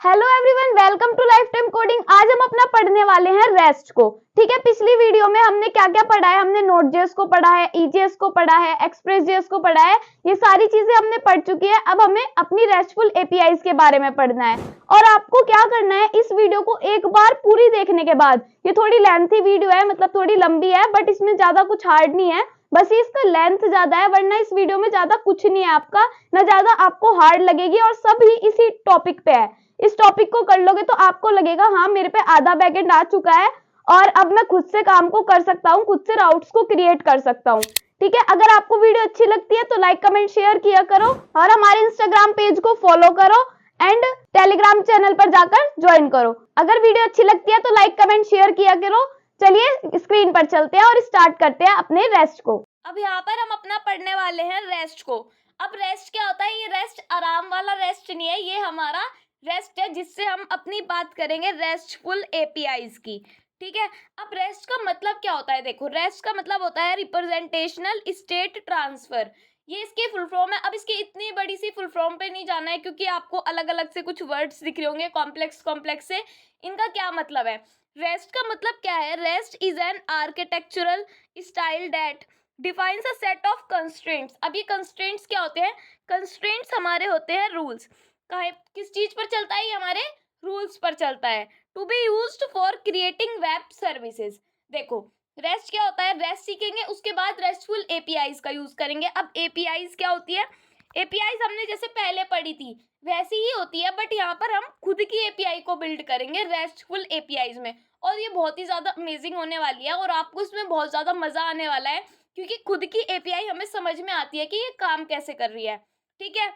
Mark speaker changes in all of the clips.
Speaker 1: Hello everyone, welcome to lifetime coding. आज हम अपना पढ़ने वाले हैं रेस्ट को। ठीक है, पिछली वीडियो में हमने क्या क्या पढ़ा है। हमने नोड.जेएस को पढ़ा है, ईजेएस को पढ़ा है, एक्सप्रेस.जेएस को पढ़ा है। ये सारी चीजें हमने पढ़ चुकी है। अब हमें अपनी रेस्टफुल एपीआईज के बारे में पढ़ना है। और आपको क्या करना है, इस वीडियो को एक बार पूरी देखने के बाद, ये थोड़ी लेंथी वीडियो है, मतलब थोड़ी लंबी है, बट इसमें ज्यादा कुछ हार्ड नहीं है, बस इसका लेंथ ज्यादा है, वरना इस वीडियो में ज्यादा कुछ नहीं है आपका, ना ज्यादा आपको हार्ड लगेगी और सब ही इसी टॉपिक पे है। इस टॉपिक को कर लोगे तो आपको लगेगा हाँ मेरे पे आधा बैकएंड आ चुका है और अब मैं खुद से काम को कर सकता हूँ, खुद से राउट्स को क्रिएट कर सकता हूँ। ठीक है, अगर आपको वीडियो अच्छी लगती है तो लाइक कमेंट शेयर किया करो और हमारे इंस्टाग्राम पेज को फॉलो करो एंड टेलीग्राम चैनल पर जाकर ज्वाइन करो। अगर वीडियो अच्छी लगती है तो लाइक कमेंट शेयर किया करो। चलिए स्क्रीन पर चलते हैं और स्टार्ट करते हैं अपने रेस्ट को।
Speaker 2: अब यहाँ पर हम अपना पढ़ने वाले हैं रेस्ट को। अब रेस्ट क्या होता है? ये रेस्ट आराम वाला रेस्ट नहीं है, ये हमारा रेस्ट है जिससे हम अपनी बात करेंगे रेस्टफुल एपीआईज की। ठीक है, अब रेस्ट का मतलब क्या होता है? देखो, रेस्ट का मतलब होता है रिप्रेजेंटेशनल स्टेट ट्रांसफर। ये इसकी फुल फॉर्म है। अब इसकी इतनी बड़ी सी फुल फॉर्म पे नहीं जाना है क्योंकि आपको अलग अलग से कुछ वर्ड्स दिख रहे होंगे कॉम्प्लेक्स कॉम्प्लेक्स से। इनका क्या मतलब है? रेस्ट का मतलब क्या है? Rest is an architectural style that defines a set of constraints. अब ये कंस्ट्रेंट्स क्या होते हैं? कंस्ट्रेंट्स हमारे होते हैं रूल्स। किस चीज पर चलता है? ये हमारे रूल्स पर चलता है। To be used for creating web services. देखो, रेस्ट क्या होता है? रेस्ट सीखेंगे, उसके बाद रेस्टफुल एपीआईज का यूज करेंगे। अब एपीआईज क्या होती है? एपीआईज हमने जैसे पहले पढ़ी थी वैसी ही होती है, बट यहाँ पर हम खुद की एपीआई को बिल्ड करेंगे रेस्टफुल एपीआईज में। और ये बहुत ही ज्यादा अमेजिंग होने वाली है और आपको इसमें बहुत ज्यादा मजा आने वाला है क्योंकि खुद की एपीआई हमें समझ में आती है कि ये काम कैसे कर रही है। ठीक है,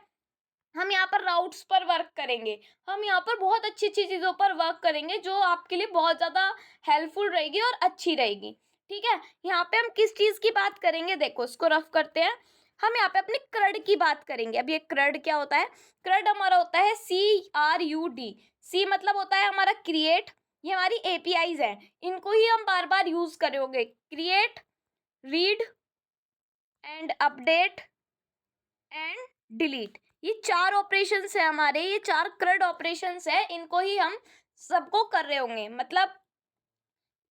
Speaker 2: हम यहाँ पर राउट्स पर वर्क करेंगे, हम यहाँ पर बहुत अच्छी अच्छी चीज़ों पर वर्क करेंगे जो आपके लिए बहुत ज़्यादा हेल्पफुल रहेगी और अच्छी रहेगी। ठीक है, यहाँ पे हम किस चीज़ की बात करेंगे? देखो, इसको रफ करते हैं। हम यहाँ पे अपने क्रड की बात करेंगे। अब ये क्रड क्या होता है? क्रड हमारा होता है CRUD। सी मतलब होता है हमारा क्रिएट। ये हमारी एपीआईज है, इनको ही हम बार बार यूज करोगे। Create, read and update and delete. ये चार ऑपरेशंस है हमारे, ये चार क्रड ऑपरेशंस है, इनको ही हम सबको कर रहे होंगे। मतलब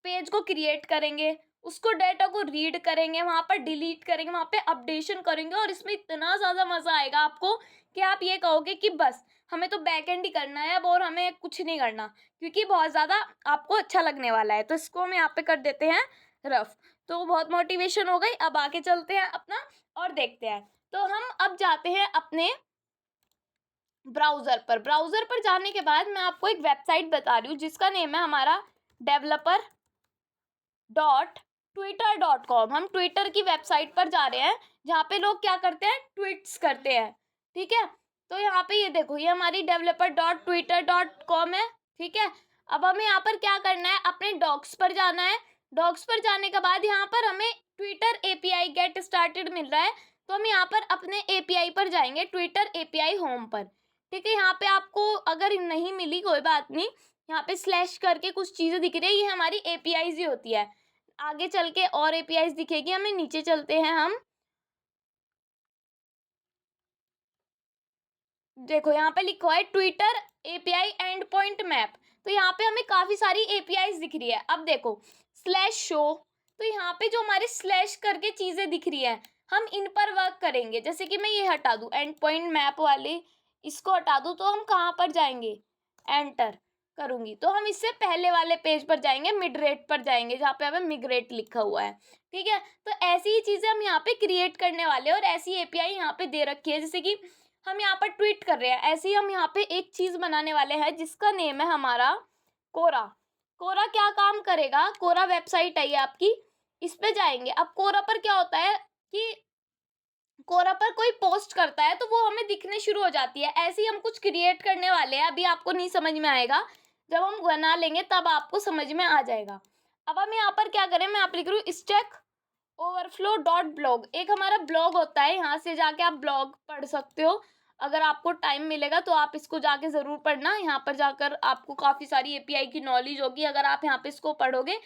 Speaker 2: पेज को क्रिएट करेंगे, उसको डाटा को रीड करेंगे, वहां पर डिलीट करेंगे, वहां पे अपडेशन करेंगे और इसमें इतना ज़्यादा मज़ा आएगा आपको कि आप ये कहोगे कि बस हमें तो बैक एंड ही करना है अब और हमें कुछ नहीं करना, क्योंकि बहुत ज़्यादा आपको अच्छा लगने वाला है। तो इसको हम यहाँ पे कर देते हैं रफ। तो बहुत मोटिवेशन हो गई। अब आगे चलते हैं अपना और देखते हैं। तो हम अब जाते हैं अपने ब्राउज़र पर। ब्राउज़र पर जाने के बाद मैं आपको एक वेबसाइट बता रही हूँ जिसका नेम है हमारा developer.twitter.com। हम ट्विटर की वेबसाइट पर जा रहे हैं जहाँ पे लोग क्या करते हैं? ट्वीट्स करते हैं। ठीक है, तो यहाँ पे ये देखो, ये हमारी developer.twitter.com है। ठीक है, अब हमें यहाँ पर क्या करना है? अपने डॉक्स पर जाना है। डॉक्स पर जाने के बाद यहाँ पर हमें ट्विटर एपीआई गेट स्टार्टेड मिल रहा है, तो हम यहाँ पर अपने एपीआई पर जाएंगे, ट्विटर एपीआई होम पर। ठीक है, यहाँ पे आपको अगर नहीं मिली कोई बात नहीं, यहाँ पे स्लैश करके कुछ चीज़ें दिख रही है, ये हमारी एपीआईज ही होती है। आगे चल के और एपीआईज दिखेगी हमें। नीचे चलते हैं हम। देखो, यहाँ पे लिखा हुआ है Twitter API and point map. तो यहाँ पे हमें काफ़ी सारी एपीआईज दिख रही है। अब देखो, स्लैश शो, तो यहाँ पे जो हमारे स्लैश करके चीज़ें दिख रही है, हम इन पर वर्क करेंगे। जैसे कि मैं ये हटा दूँ, एंड पॉइंट मैप वाले इसको हटा दूँ, तो हम कहाँ पर जाएंगे? एंटर करूँगी तो हम इससे पहले वाले पेज पर जाएंगे, मिडरेट पर जाएंगे, जहाँ पे हमें मिग्रेट लिखा हुआ है। ठीक है, तो ऐसी ही चीज़ें हम यहाँ पे क्रिएट करने वाले हैं और ऐसी एपीआई यहाँ पे दे रखी है। जैसे कि हम यहाँ पर ट्वीट कर रहे हैं, ऐसे ही हम यहाँ पे एक चीज़ बनाने वाले हैं जिसका नेम है हमारा कोरा। कोरा क्या काम करेगा? कोरा वेबसाइट है ये आपकी, इस पे जाएंगे। अब कोरा पर क्या होता है कि कोरा पर कोई पोस्ट करता है तो वो हमें दिखने शुरू हो जाती है। ऐसे ही हम कुछ क्रिएट करने वाले हैं, अभी आपको नहीं समझ में आएगा, जब हम बना लेंगे तब आपको समझ में आ जाएगा। अब हम यहाँ पर क्या करें? मैं आप लिख रही हूँ स्टैक ओवरफ्लो डॉट ब्लॉग। एक हमारा ब्लॉग होता है, यहाँ से जाके आप ब्लॉग पढ़ सकते हो। अगर आपको टाइम मिलेगा तो आप इसको जाके ज़रूर पढ़ना। यहाँ पर जाकर आपको काफ़ी सारी एपीआई की नॉलेज होगी अगर आप यहाँ पे इसको पढ़ोगे।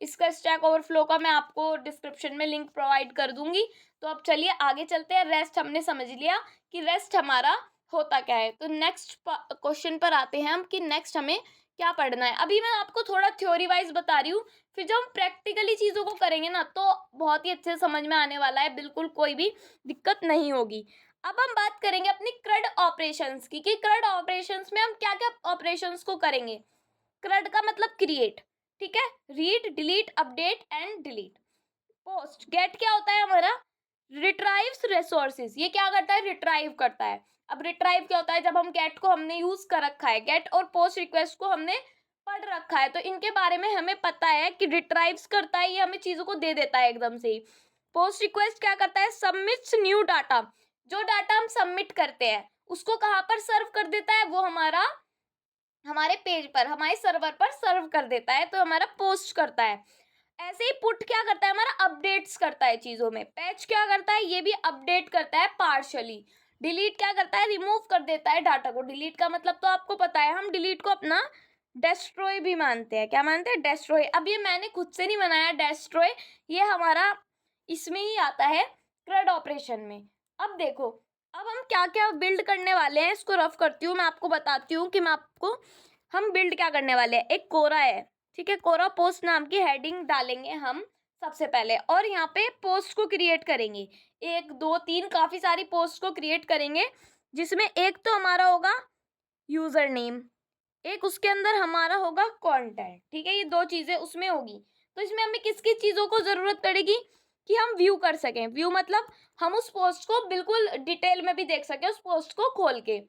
Speaker 2: इसका स्टैक ओवरफ्लो का मैं आपको डिस्क्रिप्शन में लिंक प्रोवाइड कर दूंगी। तो अब चलिए आगे चलते हैं। रेस्ट हमने समझ लिया कि रेस्ट हमारा होता क्या है। तो नेक्स्ट क्वेश्चन पर आते हैं हम कि नेक्स्ट हमें क्या पढ़ना है। अभी मैं आपको थोड़ा थ्योरी वाइज बता रही हूँ, फिर जब हम प्रैक्टिकली चीज़ों को करेंगे ना तो बहुत ही अच्छे से समझ में आने वाला है, बिल्कुल कोई भी दिक्कत नहीं होगी। अब हम बात करेंगे अपनी CRUD ऑपरेशंस की कि CRUD ऑपरेशंस में हम क्या क्या ऑपरेशंस को करेंगे। CRUD का मतलब क्रिएट, ठीक है, read, delete, update and delete. Post, get क्या होता है हमारा, रिट्राइव्स रिसोर्सेज, ये क्या करता है, रिट्राइव करता है। अब रिट्राइव क्या होता है, जब हम गेट को हमने यूज कर रखा है, गेट और पोस्ट रिक्वेस्ट को हमने पढ़ रखा है तो इनके बारे में हमें पता है कि रिट्राइव्स करता है, ये हमें चीजों को दे देता है एकदम से ही। पोस्ट रिक्वेस्ट क्या करता है, सबमिट्स न्यू डाटा, जो डाटा हम सबमिट करते हैं उसको कहाँ पर सर्व कर देता है, वो हमारे पेज पर, हमारे सर्वर पर सर्व कर देता है, तो हमारा पोस्ट करता है। ऐसे ही पुट क्या करता है, हमारा अपडेट्स करता है चीजों में। पैच क्या करता है, ये भी अपडेट करता है पार्शियली। डिलीट क्या करता है, रिमूव कर देता है डाटा को। डिलीट का मतलब तो आपको पता है, हम डिलीट को अपना डेस्ट्रॉय भी मानते हैं। क्या मानते हैं, डेस्ट्रॉय। अब ये मैंने खुद से नहीं बनाया डेस्ट्रॉय, ये हमारा इसमें ही आता है CRUD ऑपरेशन में। अब देखो, अब हम क्या क्या बिल्ड करने वाले हैं, इसको रफ करती हूँ, मैं आपको बताती हूँ कि हम बिल्ड क्या करने वाले हैं। एक कोरा है, ठीक है, कोरा पोस्ट नाम की हेडिंग डालेंगे हम सबसे पहले, और यहाँ पे पोस्ट को क्रिएट करेंगे। 1 2 3 काफी सारी पोस्ट को क्रिएट करेंगे, जिसमें एक तो हमारा होगा यूजर नेम, एक उसके अंदर हमारा होगा कंटेंट, ठीक है, ये 2 चीजें उसमें होगी। तो इसमें हमें किस किस चीजों को जरूरत पड़ेगी कि हम व्यू कर सकें। व्यू मतलब हम उस पोस्ट को बिल्कुल डिटेल में भी देख सकें, उस पोस्ट को खोल के,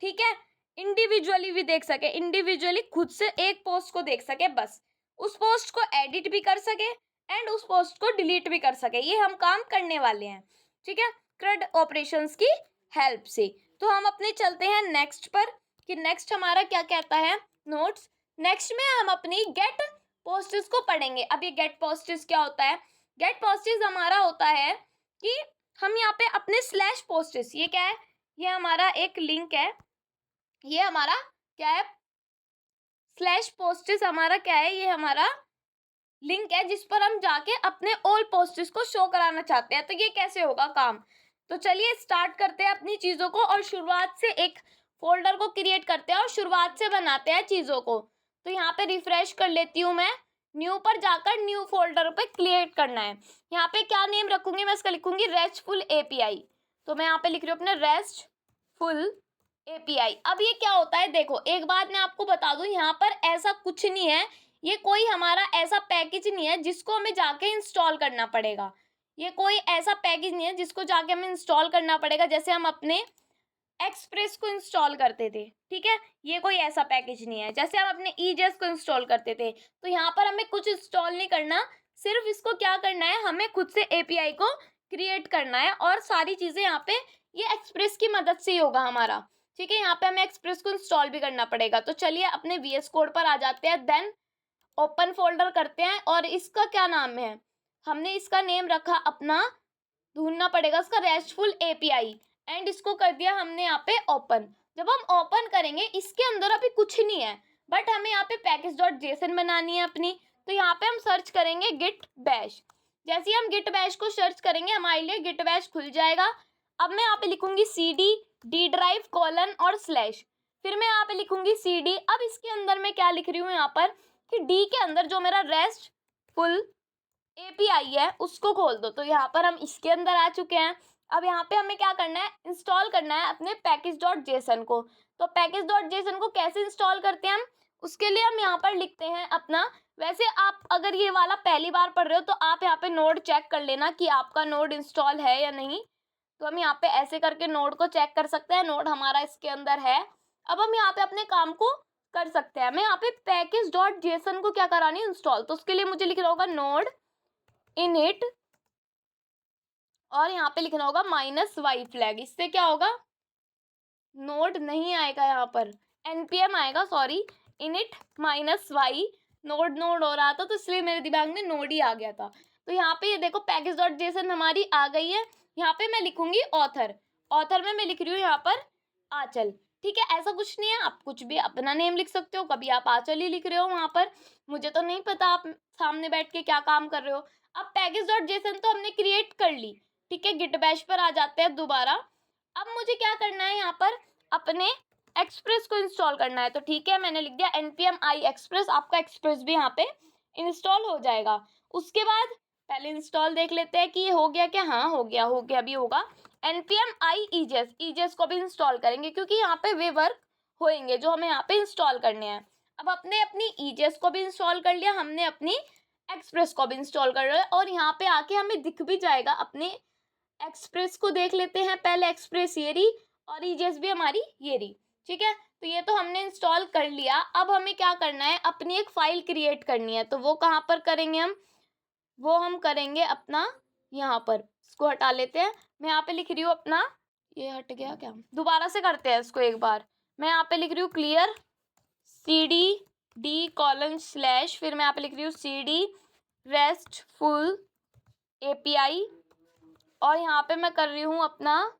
Speaker 2: ठीक है, इंडिविजुअली भी देख सके, इंडिविजुअली खुद से एक पोस्ट को देख सके, बस उस पोस्ट को एडिट भी कर सके एंड उस पोस्ट को डिलीट भी कर सके, ये हम काम करने वाले हैं, ठीक है, CRUD ऑपरेशंस की हेल्प से। तो हम अपने चलते हैं नेक्स्ट पर कि नेक्स्ट हमारा क्या कहता है, नोट्स। नेक्स्ट में हम अपनी गेट पोस्टेस को पढ़ेंगे। अब ये गेट पोस्टेस क्या होता है, गेट पोस्टेस हमारा होता है कि हम यहाँ पे अपने स्लैश पोस्टेस, ये क्या है, ये हमारा एक लिंक है, ये हमारा क्या है, स्लैश पोस्टेस हमारा क्या है, ये हमारा लिंक है जिस पर हम जाके अपने ऑल पोस्टेस को शो कराना चाहते हैं। तो ये कैसे होगा काम, तो चलिए स्टार्ट करते हैं अपनी चीजों को, और शुरुआत से एक फोल्डर को क्रिएट करते हैं और शुरुआत से बनाते हैं चीजों को। तो यहाँ पे रिफ्रेश कर लेती हूँ मैं, न्यू पर जाकर न्यू फोल्डर पे क्रिएट करना है। यहाँ पे क्या नेम रखूंगी, मैं इसका लिखूंगी रेस्टफुल एपीआई। तो मैं यहाँ पे लिख रही हूँ अपने रेस्टफुल एपीआई। अब ये क्या होता है, देखो एक बात मैं आपको बता दूं, यहाँ पर ऐसा कुछ नहीं है, ये कोई हमारा ऐसा पैकेज नहीं है जिसको हमें जाके इंस्टॉल करना पड़ेगा। ये कोई ऐसा पैकेज नहीं है जिसको जाके हमें इंस्टॉल करना पड़ेगा, जैसे हम अपने एक्सप्रेस को इंस्टॉल करते थे, ठीक है, ये कोई ऐसा पैकेज नहीं है। जैसे हम अपने EJS को इंस्टॉल करते थे, तो यहाँ पर हमें कुछ इंस्टॉल नहीं करना, सिर्फ इसको क्या करना है, हमें खुद से एपीआई को क्रिएट करना है, और सारी चीजें यहाँ पे ये एक्सप्रेस की मदद से ही होगा हमारा, ठीक है। यहाँ पे हमें एक्सप्रेस को इंस्टॉल भी करना पड़ेगा। तो चलिए अपने VS कोड पर आ जाते हैं, देन ओपन फोल्डर करते हैं, और इसका क्या नाम है, हमने इसका नेम रखा अपना, ढूंढना पड़ेगा उसका, रेस्टफुल एपीआई, एंड इसको कर दिया हमने यहाँ पे ओपन। जब हम ओपन करेंगे, इसके अंदर अभी कुछ नहीं है, बट हमें यहाँ पे package.json बनानी है अपनी। तो यहाँ पे हम सर्च करेंगे git bash। जैसे ही हम git bash को सर्च करेंगे, हमारे लिए git bash खुल जाएगा। अब मैं यहाँ पे लिखूंगी cd d drive कोलन और स्लैश, फिर मैं यहाँ पे लिखूंगी cd। अब इसके अंदर मैं क्या लिख रही हूँ यहाँ पर कि d के अंदर जो मेरा रेस्टफुल एपीआई है उसको खोल दो। तो यहाँ पर हम इसके अंदर आ चुके हैं। अब यहाँ पे हमें क्या करना है, इंस्टॉल करना है अपने package.json को। तो package.json को कैसे इंस्टॉल करते हैं हम, उसके लिए हम यहाँ पर लिखते हैं अपना, वैसे आप अगर ये वाला पहली बार पढ़ रहे हो तो आप यहाँ पे नोड चेक कर लेना कि आपका नोड इंस्टॉल है या नहीं। तो हम यहाँ पे ऐसे करके नोड को चेक कर सकते हैं, नोड हमारा इसके अंदर है। अब हम यहाँ पे अपने काम को कर सकते हैं। मैं यहाँ पे package.json को क्या करानी है, इंस्टॉल। तो उसके लिए मुझे लिखना होगा नोड init, और यहाँ पे लिखना होगा -y फ्लैग। इससे क्या होगा, नोड नहीं आएगा, यहाँ पर npm आएगा, सॉरी, init -y, नोड हो रहा था तो इसलिए मेरे दिमाग में नोड ही आ गया था। तो यहाँ पे ये देखो package.json हमारी आ गई है। यहाँ पे मैं लिखूंगी ऑथर में मैं लिख रही हूँ यहाँ पर आंचल, ठीक है। ऐसा कुछ नहीं है, आप कुछ भी अपना नेम लिख सकते हो, कभी आप आंचल ही लिख रहे हो वहाँ पर, मुझे तो नहीं पता आप सामने बैठ के क्या काम कर रहे हो। अब package.json तो हमने क्रिएट कर ली, ठीक है। git bash पर आ जाते हैं दोबारा। अब मुझे क्या करना है, यहाँ पर अपने एक्सप्रेस को इंस्टॉल करना है। तो ठीक है, मैंने लिख दिया npm i express, आपका एक्सप्रेस भी यहाँ पे इंस्टॉल हो जाएगा। उसके बाद पहले इंस्टॉल देख लेते हैं कि ये हो गया क्या। हाँ हो गया भी होगा। npm i EJS को भी इंस्टॉल करेंगे क्योंकि यहाँ पे वे वर्क होएंगे जो हमें यहाँ पे इंस्टॉल करने हैं। अब अपने अपनी EJS को भी इंस्टॉल कर लिया, हमने अपनी एक्सप्रेस को भी इंस्टॉल कर लिया और यहाँ पे आके हमें दिख भी जाएगा। अपने एक्सप्रेस को देख लेते हैं पहले, एक्सप्रेस ये रही और EJS भी हमारी ये रही। ठीक है, तो ये तो हमने इंस्टॉल कर लिया। अब हमें क्या करना है, अपनी एक फाइल क्रिएट करनी है। तो वो कहाँ पर करेंगे हम, वो हम करेंगे अपना यहाँ पर। इसको हटा लेते हैं, मैं यहाँ पे लिख रही हूँ अपना, ये हट गया क्या, दोबारा से करते हैं इसको एक बार। मैं यहाँ पे लिख रही हूँ क्लियर cd:/, फिर मैं यहाँ पे लिख रही हूँ cd RESTful API और यहाँ पे मैं कर रही हूँ अपना,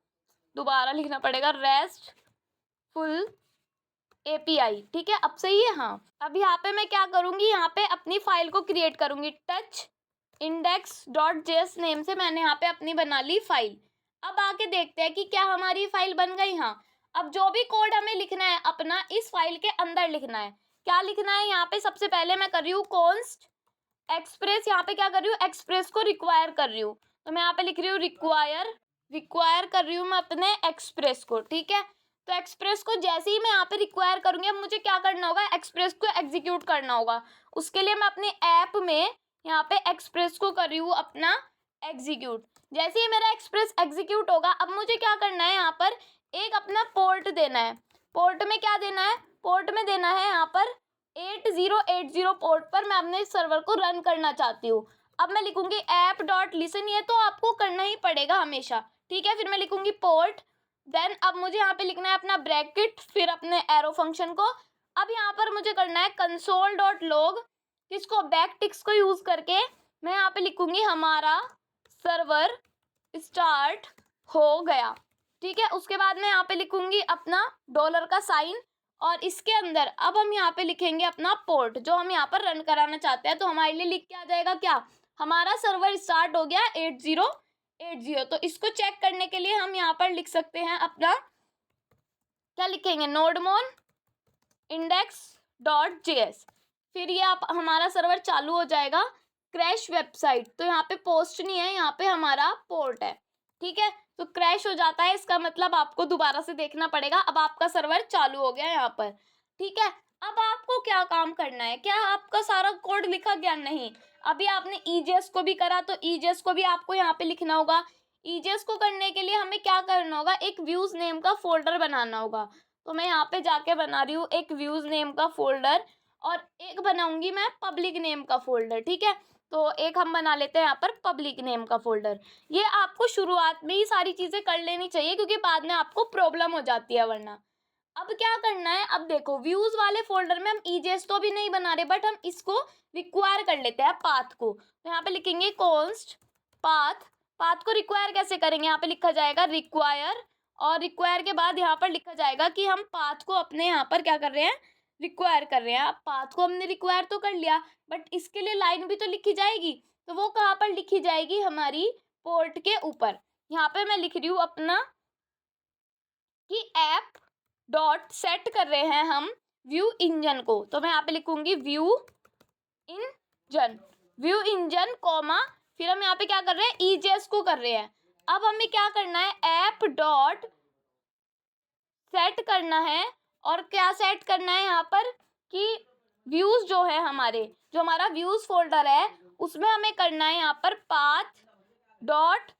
Speaker 2: दोबारा लिखना पड़ेगा, RESTful API। ठीक है, अब सही है। हाँ, अब यहाँ पे मैं क्या करूँगी, यहाँ पे अपनी फाइल को क्रिएट करूँगी। touch-index.js नेम से मैंने यहाँ पे अपनी बना ली फाइल। अब आके देखते हैं कि क्या हमारी फाइल बन गई। हाँ, अब जो भी कोड हमें लिखना है अपना इस फाइल के अंदर लिखना है। क्या लिखना है, यहाँ पे सबसे पहले मैं कर रही हूँ const एक्सप्रेस, यहाँ पे क्या कर रही हूँ, एक्सप्रेस को रिक्वायर कर रही हूँ। तो मैं यहाँ पे लिख रही हूँ रिक्वायर कर रही हूँ मैं अपने एक्सप्रेस को। ठीक है, तो एक्सप्रेस को जैसे ही मैं यहाँ पे रिक्वायर करूँगी, अब मुझे क्या करना होगा, एक्सप्रेस को एग्जीक्यूट करना होगा। उसके लिए मैं अपने ऐप में यहाँ पे एक्सप्रेस को कर रही हूँ अपना एग्जीक्यूट। जैसे ही मेरा एक्सप्रेस एग्जीक्यूट होगा, अब मुझे क्या करना है, यहाँ पर एक अपना पोर्ट देना है। पोर्ट में क्या देना है, पोर्ट में देना है यहाँ पर 8080 पोर्ट पर मैं अपने सर्वर को रन करना चाहती हूँ। अब मैं लिखूंगी app.listen, ये तो आपको करना ही पड़ेगा हमेशा। ठीक है, फिर मैं लिखूंगी पोर्ट, देन अब मुझे यहाँ पे लिखना है अपना ब्रैकेट, फिर अपने एरो फंक्शन को। अब यहाँ पर मुझे करना है console.log, किसको, बैकटिक्स को यूज करके मैं यहाँ पे लिखूंगी हमारा सर्वर स्टार्ट हो गया। ठीक है, उसके बाद मैं यहाँ पे लिखूंगी अपना डॉलर का साइन और इसके अंदर अब हम यहाँ पे लिखेंगे अपना पोर्ट जो हम यहाँ पर रन कराना चाहते हैं। तो हमारे लिए लिख के आ जाएगा क्या, हमारा सर्वर स्टार्ट हो गया 8080। तो इसको चेक करने के लिए हम यहाँ पर लिख सकते हैं अपना, क्या लिखेंगे, nodemon index.js। फिर ये आप हमारा सर्वर चालू हो जाएगा। क्रैश वेबसाइट, तो यहाँ पे पोस्ट नहीं है, यहाँ पे हमारा पोर्ट है। ठीक है, तो क्रैश हो जाता है, इसका मतलब आपको दोबारा से देखना पड़ेगा। अब आपका सर्वर चालू हो गया यहाँ पर। ठीक है, अब आपको क्या काम करना है, क्या आपका सारा कोड लिखा गया, नहीं। अभी आपने EJS को भी करा तो EJS को भी आपको यहाँ पे लिखना होगा। EJS को करने के लिए हमें क्या करना होगा, एक व्यूज नेम का फोल्डर बनाना होगा। तो मैं यहाँ पे जाके बना रही हूँ एक व्यूज नेम का फोल्डर और एक बनाऊंगी मैं पब्लिक नेम का फोल्डर। ठीक है, तो एक हम बना लेते हैं यहाँ पर पब्लिक नेम का फोल्डर। ये आपको शुरुआत में ही सारी चीज़ें कर लेनी चाहिए क्योंकि बाद में आपको प्रॉब्लम हो जाती है वरना। अब क्या करना है, अब देखो व्यूज वाले फोल्डर में हम EJS तो भी नहीं बना रहे, बट हम इसको रिक्वायर कर लेते हैं पाथ को। तो यहाँ पे लिखेंगे const पाथ। पाथ को रिक्वायर कैसे करेंगे, यहाँ पे लिखा जाएगा रिक्वायर और रिक्वायर के बाद यहाँ पर लिखा जाएगा कि हम पाथ को अपने यहाँ पर क्या कर रहे हैं, रिक्वायर कर रहे हैं। अब पाथ को हमने रिक्वायर तो कर लिया, बट इसके लिए लाइन भी तो लिखी जाएगी। तो वो कहाँ पर लिखी जाएगी, हमारी पोर्ट के ऊपर। यहाँ पे मैं लिख रही हूँ अपना कि ऐप डॉट सेट कर रहे हैं हम व्यू इंजन को। तो मैं यहाँ पे लिखूंगी व्यू इंजन कॉमा, फिर हम यहाँ पे क्या कर रहे हैं, EJS को कर रहे हैं। अब हमें क्या करना है, ऐप डॉट सेट करना है। और क्या सेट करना है यहाँ पर कि व्यूज जो है हमारे, जो हमारा व्यूज फोल्डर है उसमें हमें करना है यहाँ पर पाथ डॉट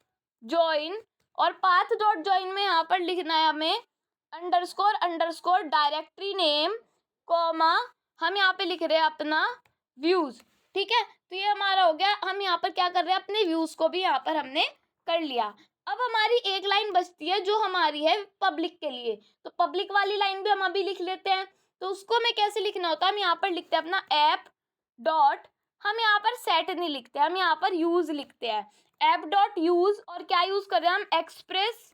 Speaker 2: ज्वाइन। और पाथ डॉट ज्वाइन में यहाँ पर लिखना है हमें अंडरस्कोर डायरेक्टरी नेम कॉमा, हम यहाँ पे लिख रहे हैं अपना व्यूज। ठीक है, तो ये हमारा हो गया। हम यहाँ पर क्या कर रहे हैं, अपने व्यूज को भी यहाँ पर हमने कर लिया। अब हमारी एक लाइन बचती है जो हमारी है पब्लिक के लिए। तो पब्लिक वाली लाइन भी हम अभी लिख लेते हैं। तो उसको हमें कैसे लिखना होता है, हम यहाँ पर लिखते हैं अपना ऐप डॉट, हम यहाँ पर सेट नहीं लिखते, हम यहाँ पर यूज लिखते हैं, ऐप डॉट यूज। और क्या यूज कर रहे हैं हम, एक्सप्रेस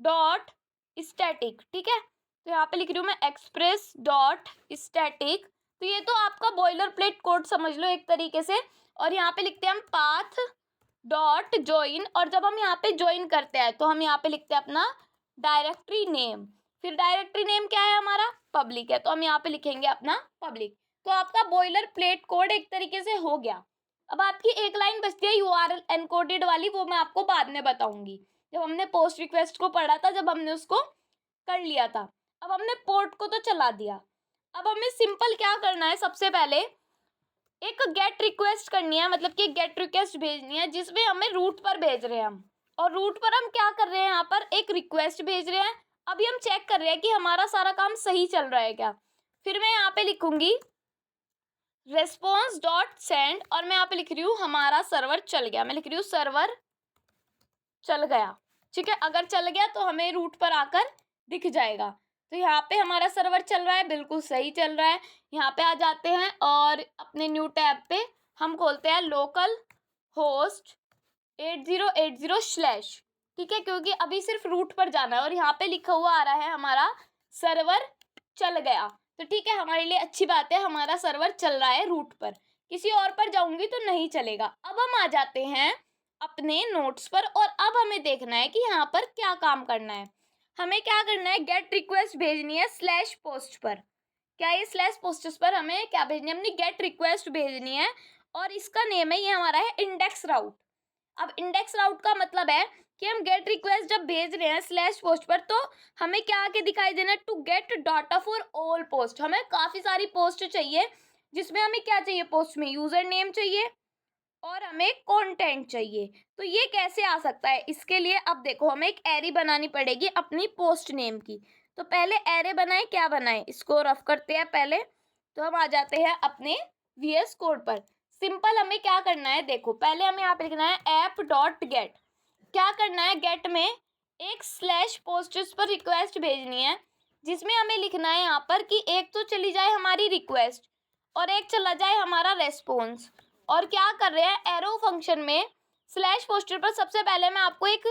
Speaker 2: डॉट स्टैटिक। ठीक है, तो यहाँ पे लिख रही हूँ मैं एक्सप्रेस डॉट स्टैटिक। तो ये तो आपका बॉयलर प्लेट कोड समझ लो एक तरीके से। और यहाँ पे लिखते हैं हम पाथ डॉट ज्वाइन, और जब हम यहाँ पे ज्वाइन करते हैं तो हम यहाँ पे लिखते हैं अपना डायरेक्टरी नेम। फिर डायरेक्टरी नेम क्या है हमारा, पब्लिक है, तो हम यहाँ पे लिखेंगे अपना पब्लिक। तो आपका बॉयलर प्लेट कोड एक तरीके से हो गया। अब आपकी एक लाइन बचती है URL एनकोडेड वाली, वो मैं आपको बाद में बताऊंगी। जब हमने पोस्ट रिक्वेस्ट को पढ़ा था, जब हमने उसको कर लिया था। अब हमने पोर्ट को तो चला दिया। अब हमें सिंपल क्या करना है, सबसे पहले एक गेट रिक्वेस्ट करनी है, मतलब कि गेट रिक्वेस्ट भेजनी है जिसमें हमें रूट पर भेज रहे हैं हम। और रूट पर हम क्या कर रहे हैं, यहाँ पर एक रिक्वेस्ट भेज रहे हैं। अभी हम चेक कर रहे हैं कि हमारा सारा काम सही चल रहा है क्या। फिर मैं यहाँ पे लिखूंगी response.send और मैं यहाँ पे लिख रही हूँ हमारा सर्वर चल गया। मैं लिख रही हूँ सर्वर चल गया, ठीक है। अगर चल गया तो हमें रूट पर आकर दिख जाएगा। तो यहाँ पे हमारा सर्वर चल रहा है, बिल्कुल सही चल रहा है। यहाँ पे आ जाते हैं और अपने न्यू टैब पे हम खोलते हैं लोकल होस्ट 8080 / ठीक है, क्योंकि अभी सिर्फ रूट पर जाना है और यहाँ पे लिखा हुआ आ रहा है हमारा सर्वर चल गया। तो ठीक है, हमारे लिए अच्छी बात है, हमारा सर्वर चल रहा है रूट पर। किसी और पर जाऊंगी तो नहीं चलेगा। अब हम आ जाते हैं अपने नोट्स पर और अब हमें देखना है कि यहाँ पर क्या काम करना है। हमें क्या करना है, गेट रिक्वेस्ट भेजनी है /पोस्ट पर। क्या ये /पोस्ट्स पर हमें क्या भेजनी है, अपनी गेट रिक्वेस्ट भेजनी है और इसका नेम है, ये हमारा है इंडेक्स राउट। अब इंडेक्स राउट का मतलब है कि हम गेट रिक्वेस्ट जब भेज रहे हैं /पोस्ट पर तो हमें क्या आके दिखाई देना है, to get data for all post. हमें काफ़ी सारी पोस्ट चाहिए जिसमें हमें क्या चाहिए, पोस्ट में यूज़र नेम चाहिए और हमें कंटेंट चाहिए। तो ये कैसे आ सकता है, इसके लिए अब देखो हमें एक एरे बनानी पड़ेगी अपनी पोस्ट नेम की। तो पहले एरे बनाए, क्या बनाए, इसको रफ करते हैं पहले। तो हम आ जाते हैं अपने VS कोड पर। सिंपल हमें क्या करना है, देखो पहले हमें यहाँ पे लिखना है app.get। क्या करना है, गेट में एक /पोस्ट्स पर रिक्वेस्ट भेजनी है जिसमें हमें लिखना है यहाँ पर कि एक तो चली जाए हमारी रिक्वेस्ट और एक चला जाए हमारा रेस्पॉन्स। और क्या कर रहे हैं, एरो फंक्शन में /पोस्टर पर सबसे पहले मैं आपको एक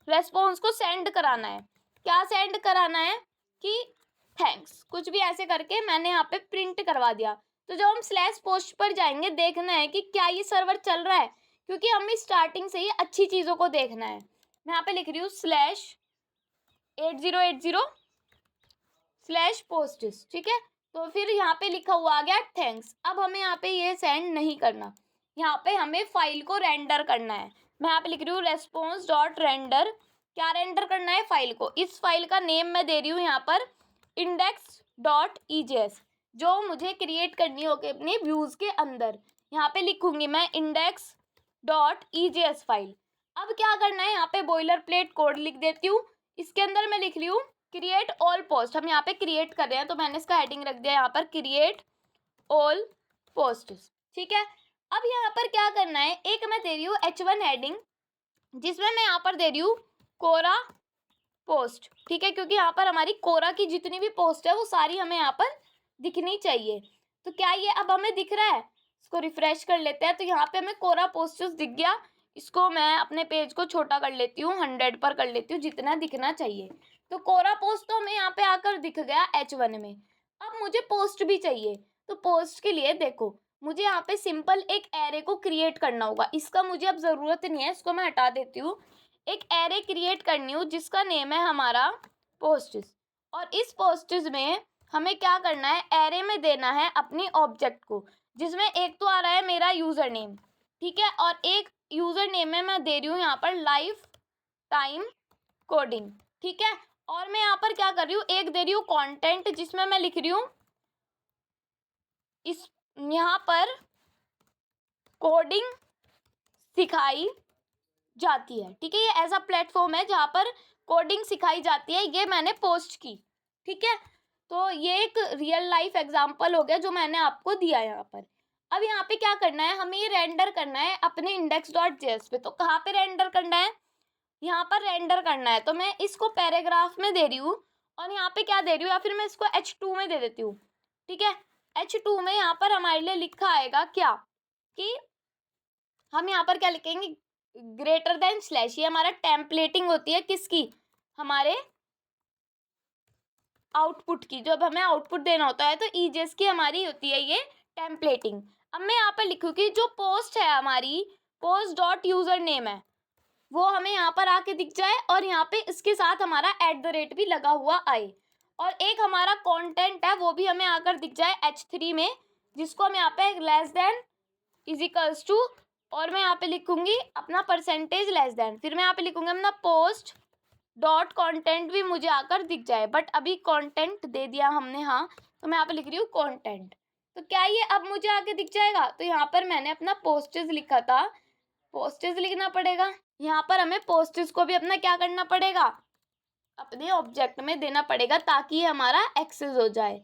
Speaker 2: रेस्पॉन्स को सेंड कराना है। क्या सेंड कराना है कि थैंक्स, कुछ भी ऐसे करके मैंने यहाँ पे प्रिंट करवा दिया। तो जब हम /पोस्ट पर जाएंगे, देखना है कि क्या ये सर्वर चल रहा है, क्योंकि हमें स्टार्टिंग से ही अच्छी चीज़ों को देखना है। मैं यहाँ पे लिख रही हूँ /8080/posts, ठीक है। तो फिर यहाँ पे लिखा हुआ आ गया थैंक्स। अब हमें यहाँ पे ये सेंड नहीं करना, यहाँ पे हमें फाइल को रेंडर करना है। मैं यहाँ पे लिख रही हूँ response.render। क्या रेंडर करना है, फाइल को। इस फाइल का नेम मैं दे रही हूँ यहाँ पर index.ejs, जो मुझे क्रिएट करनी होगी अपने व्यूज़ के अंदर। यहाँ पे लिखूंगी मैं index.ejs फाइल। अब क्या करना है, यहाँ पे बॉयलर प्लेट कोड लिख देती हूँ। इसके अंदर मैं लिख रही हूँ क्रिएट ऑल पोस्ट। हम यहाँ पे क्रिएट कर रहे हैं तो मैंने इसका हेडिंग रख दिया यहाँ पर क्रिएट ऑल पोस्ट, ठीक है। अब यहाँ पर क्या करना है, एक मैं दे रही हूँ H1 हेडिंग जिसमें मैं यहाँ पर दे रही हूँ कोरा पोस्ट, ठीक है, क्योंकि यहाँ पर हमारी कोरा की जितनी भी पोस्ट है वो सारी हमें यहाँ पर दिखनी चाहिए। तो क्या ये अब हमें दिख रहा है, इसको रिफ्रेश कर लेते हैं। तो यहाँ पे हमें कोरा पोस्ट्स दिख गया। इसको मैं अपने पेज को छोटा कर लेती हूँ, 100 पर कर लेती हूँ, जितना दिखना चाहिए। तो कोरा पोस्ट तो हमें यहाँ पे आकर दिख गया H1 में। अब मुझे पोस्ट भी चाहिए, तो पोस्ट के लिए देखो मुझे यहाँ पे सिंपल एक एरे को क्रिएट करना होगा। इसका मुझे अब ज़रूरत नहीं है, इसको मैं हटा देती हूँ। एक एरे क्रिएट करनी हो जिसका नेम है हमारा पोस्ट्स। और इस पोस्ट्स में हमें क्या करना है, एरे में देना है अपनी ऑब्जेक्ट को, जिसमें एक तो आ रहा है मेरा यूज़र नेम, ठीक है, और एक यूज़र नेम में मैं दे रही हूँ यहाँ पर लाइफ टाइम कोडिंग, ठीक है। और मैं यहाँ पर क्या कर रही हूँ, एक दे रही हूँ कंटेंट जिसमें मैं लिख रही हूँ इस यहाँ पर कोडिंग सिखाई जाती है, ठीक है। ये ऐसा प्लेटफॉर्म है जहाँ पर कोडिंग सिखाई जाती है, ये मैंने पोस्ट की, ठीक है। तो ये एक रियल लाइफ एग्जांपल हो गया जो मैंने आपको दिया यहाँ पर। अब यहाँ पे क्या करना है, हमें ये रेंडर करना है अपने index.js पे। तो कहाँ पे रेंडर करना है, यहाँ पर रेंडर करना है। तो मैं इसको पैराग्राफ में दे रही हूँ और यहाँ पे क्या दे रही हूँ, या फिर मैं इसको H2 में दे देती हूँ, ठीक है। H2 में यहाँ पर हमारे लिए लिखा आएगा क्या कि हम यहाँ पर क्या लिखेंगे, >/ ये हमारा टेम्पलेटिंग होती है किसकी, हमारे आउटपुट की। जब हमें आउटपुट देना होता है तो ईजेस की हमारी होती है ये टेम्पलेटिंग। अब मैं यहाँ पर लिखूँगी जो पोस्ट है हमारी post.username है वो हमें यहाँ पर आके दिख जाए और यहाँ पे इसके साथ हमारा @ भी लगा हुआ आए। और एक हमारा कंटेंट है वो भी हमें आकर दिख जाए H3 में, जिसको हम यहाँ पे less than is equals to, और मैं यहाँ पे लिखूंगी अपना परसेंटेज लेस देन, फिर मैं यहाँ पे लिखूंगी अपना पोस्ट डॉट कंटेंट भी मुझे आकर दिख जाए। बट अभी कंटेंट दे दिया हमने, हाँ, तो मैं यहाँ पे लिख रही हूँ कंटेंट। तो क्या ये अब मुझे आके दिख जाएगा? तो यहाँ पर मैंने अपना पोस्टेज लिखा था, पोस्टेज लिखना पड़ेगा। यहाँ पर हमें पोस्टेज को भी अपना क्या करना पड़ेगा, अपने ऑब्जेक्ट में देना पड़ेगा, ताकि ये हमारा एक्सेस हो जाए।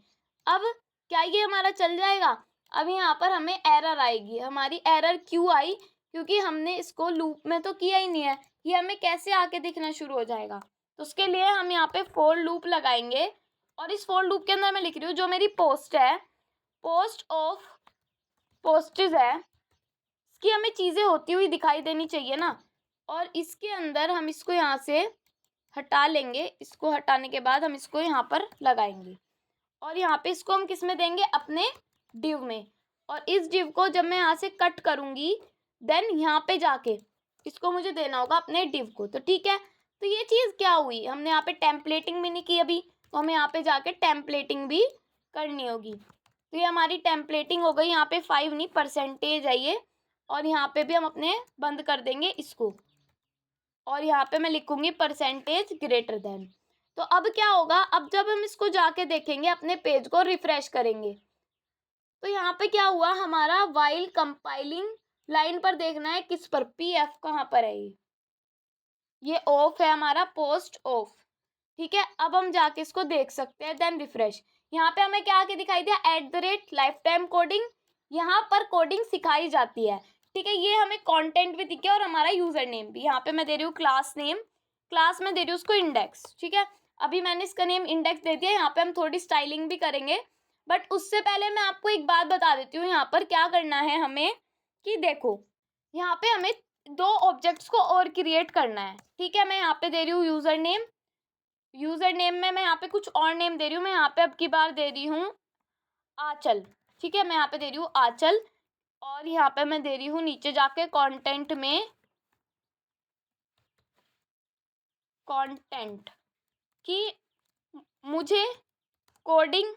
Speaker 2: अब क्या ये हमारा चल जाएगा? अब यहाँ पर हमें एरर आएगी। हमारी एरर क्यों आई? क्योंकि हमने इसको लूप में तो किया ही नहीं है। ये हमें कैसे आके दिखना शुरू हो जाएगा? तो उसके लिए हम यहाँ पे फॉर लूप लगाएंगे, और इस फॉर लूप के अंदर मैं लिख रही हूँ जो मेरी पोस्ट है, पोस्ट ऑफ पोस्टेज है, इसकी हमें चीज़ें होती हुई दिखाई देनी चाहिए ना। और इसके अंदर हम इसको यहाँ से हटा लेंगे। इसको हटाने के बाद हम इसको यहाँ पर लगाएंगे, और यहाँ पे इसको हम किस में देंगे, अपने डिव में। और इस डिव को जब मैं यहाँ से कट करूँगी, देन यहाँ पे जाके इसको मुझे देना होगा अपने डिव को। तो ठीक है, तो ये चीज़ क्या हुई, हमने यहाँ पे टेम्पलेटिंग भी नहीं की अभी, तो हमें यहाँ पे जाके टेम्पलेटिंग भी करनी होगी। तो ये हमारी टेम्पलेटिंग हो गई। यहाँ पे 5 नहीं, परसेंटेज है ये, और यहाँ पे भी हम अपने बंद कर देंगे इसको, और यहाँ पे मैं लिखूंगी परसेंटेज ग्रेटर देन। तो अब क्या होगा, अब जब हम इसको जाके देखेंगे, अपने पेज को रिफ्रेश करेंगे, तो यहाँ पे क्या हुआ हमारा, वाइल कंपाइलिंग लाइन पर देखना है किस पर, PF कहाँ पर है, ये ऑफ है हमारा, पोस्ट ऑफ। ठीक है, अब हम जाके इसको देख सकते हैं। देन रिफ्रेश, यहाँ पे हमें क्या आके दिखाई दिया, @लाइफ टाइम कोडिंग, यहाँ पर कोडिंग सिखाई जाती है। ठीक है, ये हमें कंटेंट भी दिखे और हमारा यूजर नेम भी। यहाँ पे मैं दे रही हूँ क्लास नेम, क्लास में दे रही हूँ उसको इंडेक्स। ठीक है, अभी मैंने इसका नेम इंडेक्स दे दिया। यहाँ पे हम थोड़ी स्टाइलिंग भी करेंगे, बट उससे पहले मैं आपको एक बात बता देती हूँ। यहाँ पर क्या करना है हमें, कि देखो यहाँ पे हमें 2 ऑब्जेक्ट्स को और क्रिएट करना है। ठीक है, मैं यहाँ पे दे रही हूँ यूजर नेम, यूजर नेम में मैं यहाँ पे कुछ और नेम दे रही हूँ। मैं यहाँ पे अब की बार दे रही हूँ आंचल। ठीक है, मैं यहाँ पे दे रही हूँ आंचल, और यहाँ पे मैं दे रही हूँ नीचे जाके कंटेंट में कंटेंट, कि मुझे कोडिंग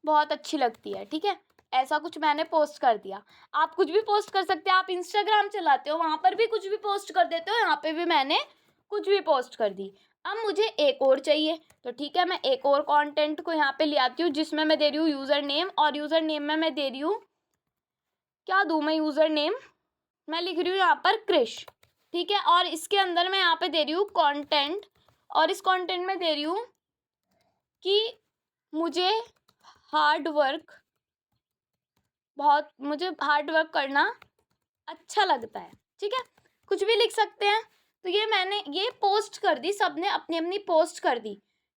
Speaker 2: बहुत अच्छी लगती है। ठीक है, ऐसा कुछ मैंने पोस्ट कर दिया। आप कुछ भी पोस्ट कर सकते हैं, आप इंस्टाग्राम चलाते हो, वहाँ पर भी कुछ भी पोस्ट कर देते हो, यहाँ पे भी मैंने कुछ भी पोस्ट कर दी। अब मुझे एक और चाहिए, तो ठीक है, मैं एक और कंटेंट को यहाँ पे ले आती हूँ, जिसमें मैं दे रही हूँ यूज़र नेम, और यूज़र नेम में मैं दे रही हूँ, क्या दूँ मैं यूज़र नेम, मैं लिख रही हूँ यहाँ पर क्रिश। ठीक है, और इसके अंदर मैं यहाँ पे दे रही हूँ कंटेंट, और इस कंटेंट में दे रही हूँ कि मुझे हार्ड वर्क करना अच्छा लगता है। ठीक है, कुछ भी लिख सकते हैं। तो ये मैंने ये पोस्ट कर दी, सबने अपनी अपनी पोस्ट कर दी।